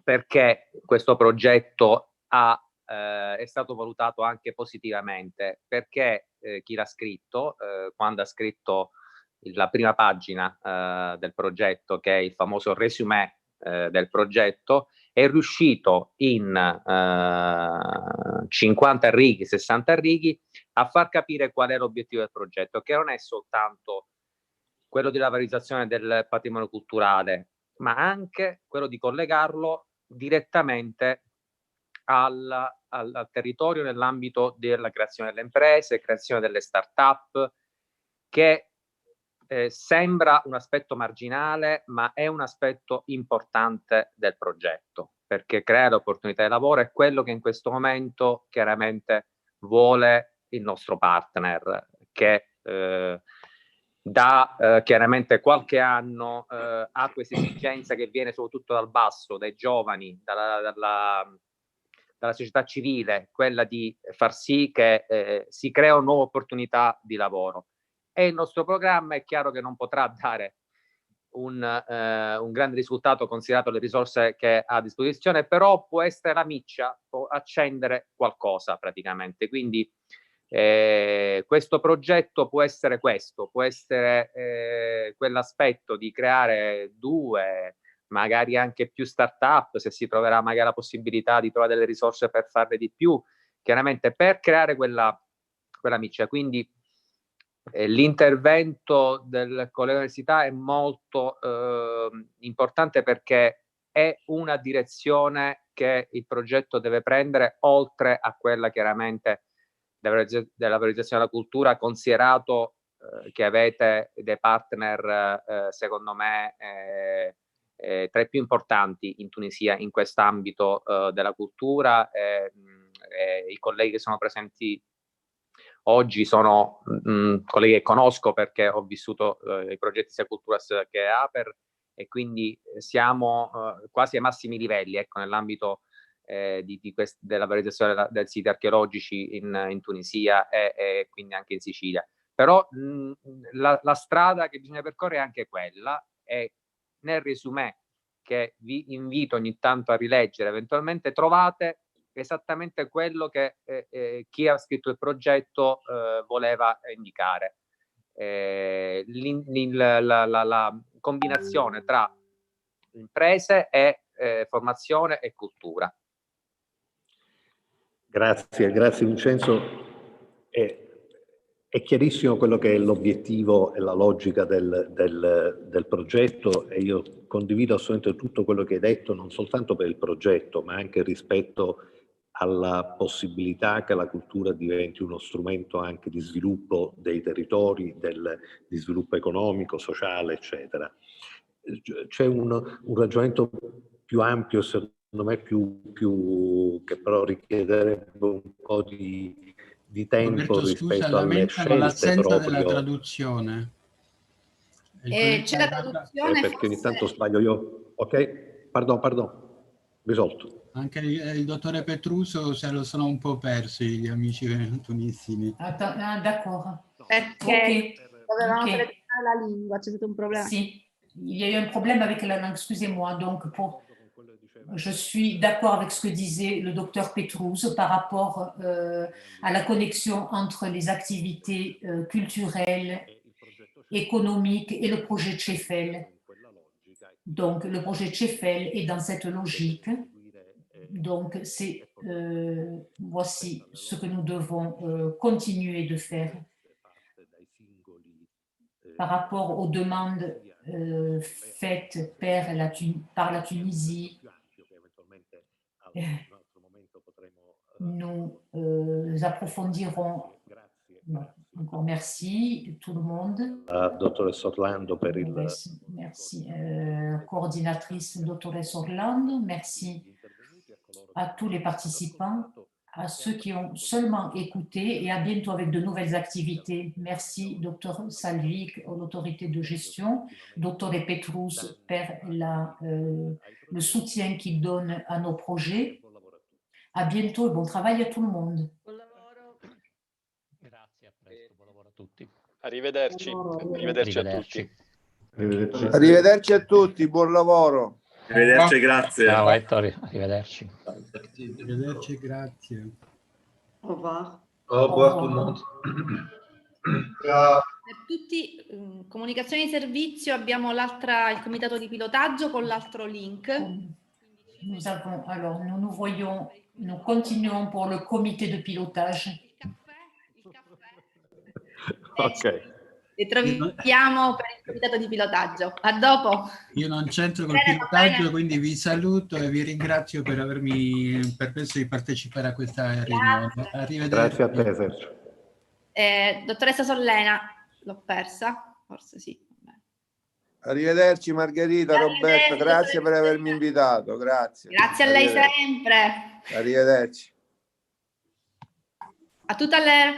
perché questo progetto è stato valutato anche positivamente? Perché chi l'ha scritto, quando ha scritto la prima pagina del progetto, che è il famoso résumé del progetto, è riuscito in 50 righe, 60 righe a far capire qual è l'obiettivo del progetto, che non è soltanto quello della valorizzazione del patrimonio culturale, ma anche quello di collegarlo direttamente al territorio nell'ambito della creazione delle imprese, creazione delle start-up, che sembra un aspetto marginale, ma è un aspetto importante del progetto, perché crea opportunità di lavoro, è quello che in questo momento chiaramente vuole il nostro partner, che da chiaramente qualche anno ha questa esigenza che viene soprattutto dal basso, dai giovani, dalla società civile, quella di far sì che si creano nuove opportunità di lavoro. E il nostro programma è chiaro che non potrà dare un grande risultato considerato le risorse che ha a disposizione, però può essere la miccia, può accendere qualcosa praticamente. Quindi questo progetto può essere questo, può essere quell'aspetto di creare 2, magari anche più start-up, se si troverà magari la possibilità di trovare delle risorse per farne di più, chiaramente per creare quella miccia. Quindi l'intervento del collega università è molto importante, perché è una direzione che il progetto deve prendere, oltre a quella chiaramente della valorizzazione della cultura, considerato che avete dei partner secondo me tra i più importanti in Tunisia in quest'ambito della cultura. I colleghi che sono presenti oggi sono colleghi che conosco, perché ho vissuto i progetti sia Culturas che Aper, e quindi siamo quasi ai massimi livelli, ecco, nell'ambito della valorizzazione dei siti archeologici in Tunisia e quindi anche in Sicilia. Però la strada che bisogna percorrere è anche quella, e nel résumé, che vi invito ogni tanto a rileggere, eventualmente trovate esattamente quello che chi ha scritto il progetto voleva indicare. La combinazione tra imprese e formazione e cultura. Grazie Vincenzo. È chiarissimo quello che è l'obiettivo e la logica del progetto, e io condivido assolutamente tutto quello che hai detto, non soltanto per il progetto, ma anche rispetto alla possibilità che la cultura diventi uno strumento anche di sviluppo dei territori, di sviluppo economico, sociale, eccetera. C'è un ragionamento più ampio, secondo me, che però richiederebbe un po' di tempo Roberto, rispetto scusa, alle lamentano scelte l'assenza della proprio. traduzione. C'è la traduzione, Perché ogni forse... tanto sbaglio io. Ok? Pardon. Risolto. Anche il dottore Petruso se lo sono un po' persi gli amici tunisini. D'accord. Perché dovevamo Ok. selezionare la lingua, c'è stato un problema. Si, il y a eu un problème avec la langue, excusez-moi. Donc, je suis d'accord avec ce que disait le docteur Petrouz par rapport à la connexion entre les activités culturelles, économiques et le projet de Sheffield. Donc, le projet de Sheffield est dans cette logique. Donc, voici ce que nous devons continuer de faire par rapport aux demandes faites par la Tunisie Nous approfondirons. Encore merci tout le monde. Dottoressa Orlando per il... Merci, coordinatrice dottoressa Orlando. Merci à tous les participants, à ceux qui ont seulement écouté et à bientôt avec de nouvelles activités. Merci, Dr Salvik, l'autorité de gestion, Dr Petrus pour le soutien qu'il donne à nos projets. À bientôt et bon travail à tout le monde. Grazie, a presto, buon lavoro a tutti. Arrivederci. Arrivederci a tutti. Arrivederci a tutti, buon lavoro. Arrivederci, grazie. Ciao Ettore, arrivederci. Arrivederci, grazie. Au revoir. Au revoir tout le monde. Per tutti, comunicazioni di servizio, abbiamo il comitato di pilotaggio con l'altro link. Nous continuons pour le comité de pilotage. Ok. E troviamo per il comitato di pilotaggio. A dopo. Io non c'entro col pilotaggio, quindi vi saluto e vi ringrazio per avermi permesso di partecipare a questa riunione. Arrivederci. Grazie a te, Sergio. Dottoressa Sollena, l'ho persa? Forse sì. Arrivederci Margherita, Roberto, grazie per avermi invitato, grazie. Grazie a lei sempre. Arrivederci. A tout à l'heure.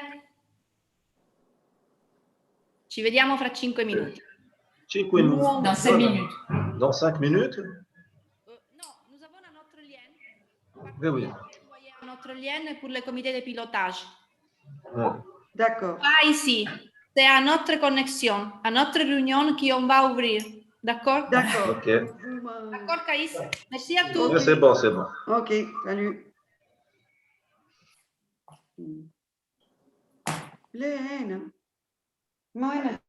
Ci vediamo fra 5 minuti. 5 minutes. Dans 5 minutes. Dans 5 minutes? Non, nous avons un autre lien. Oui, oui. Un autre lien pour le comité de pilotage. D'accord. Ah, ici. C'est à notre connexion, à notre réunion qu'on va ouvrir. D'accord? D'accord. Ok. D'accord, Caïs? Merci à tous. C'est bon, c'est bon. Ok, salut. Lena. Meine.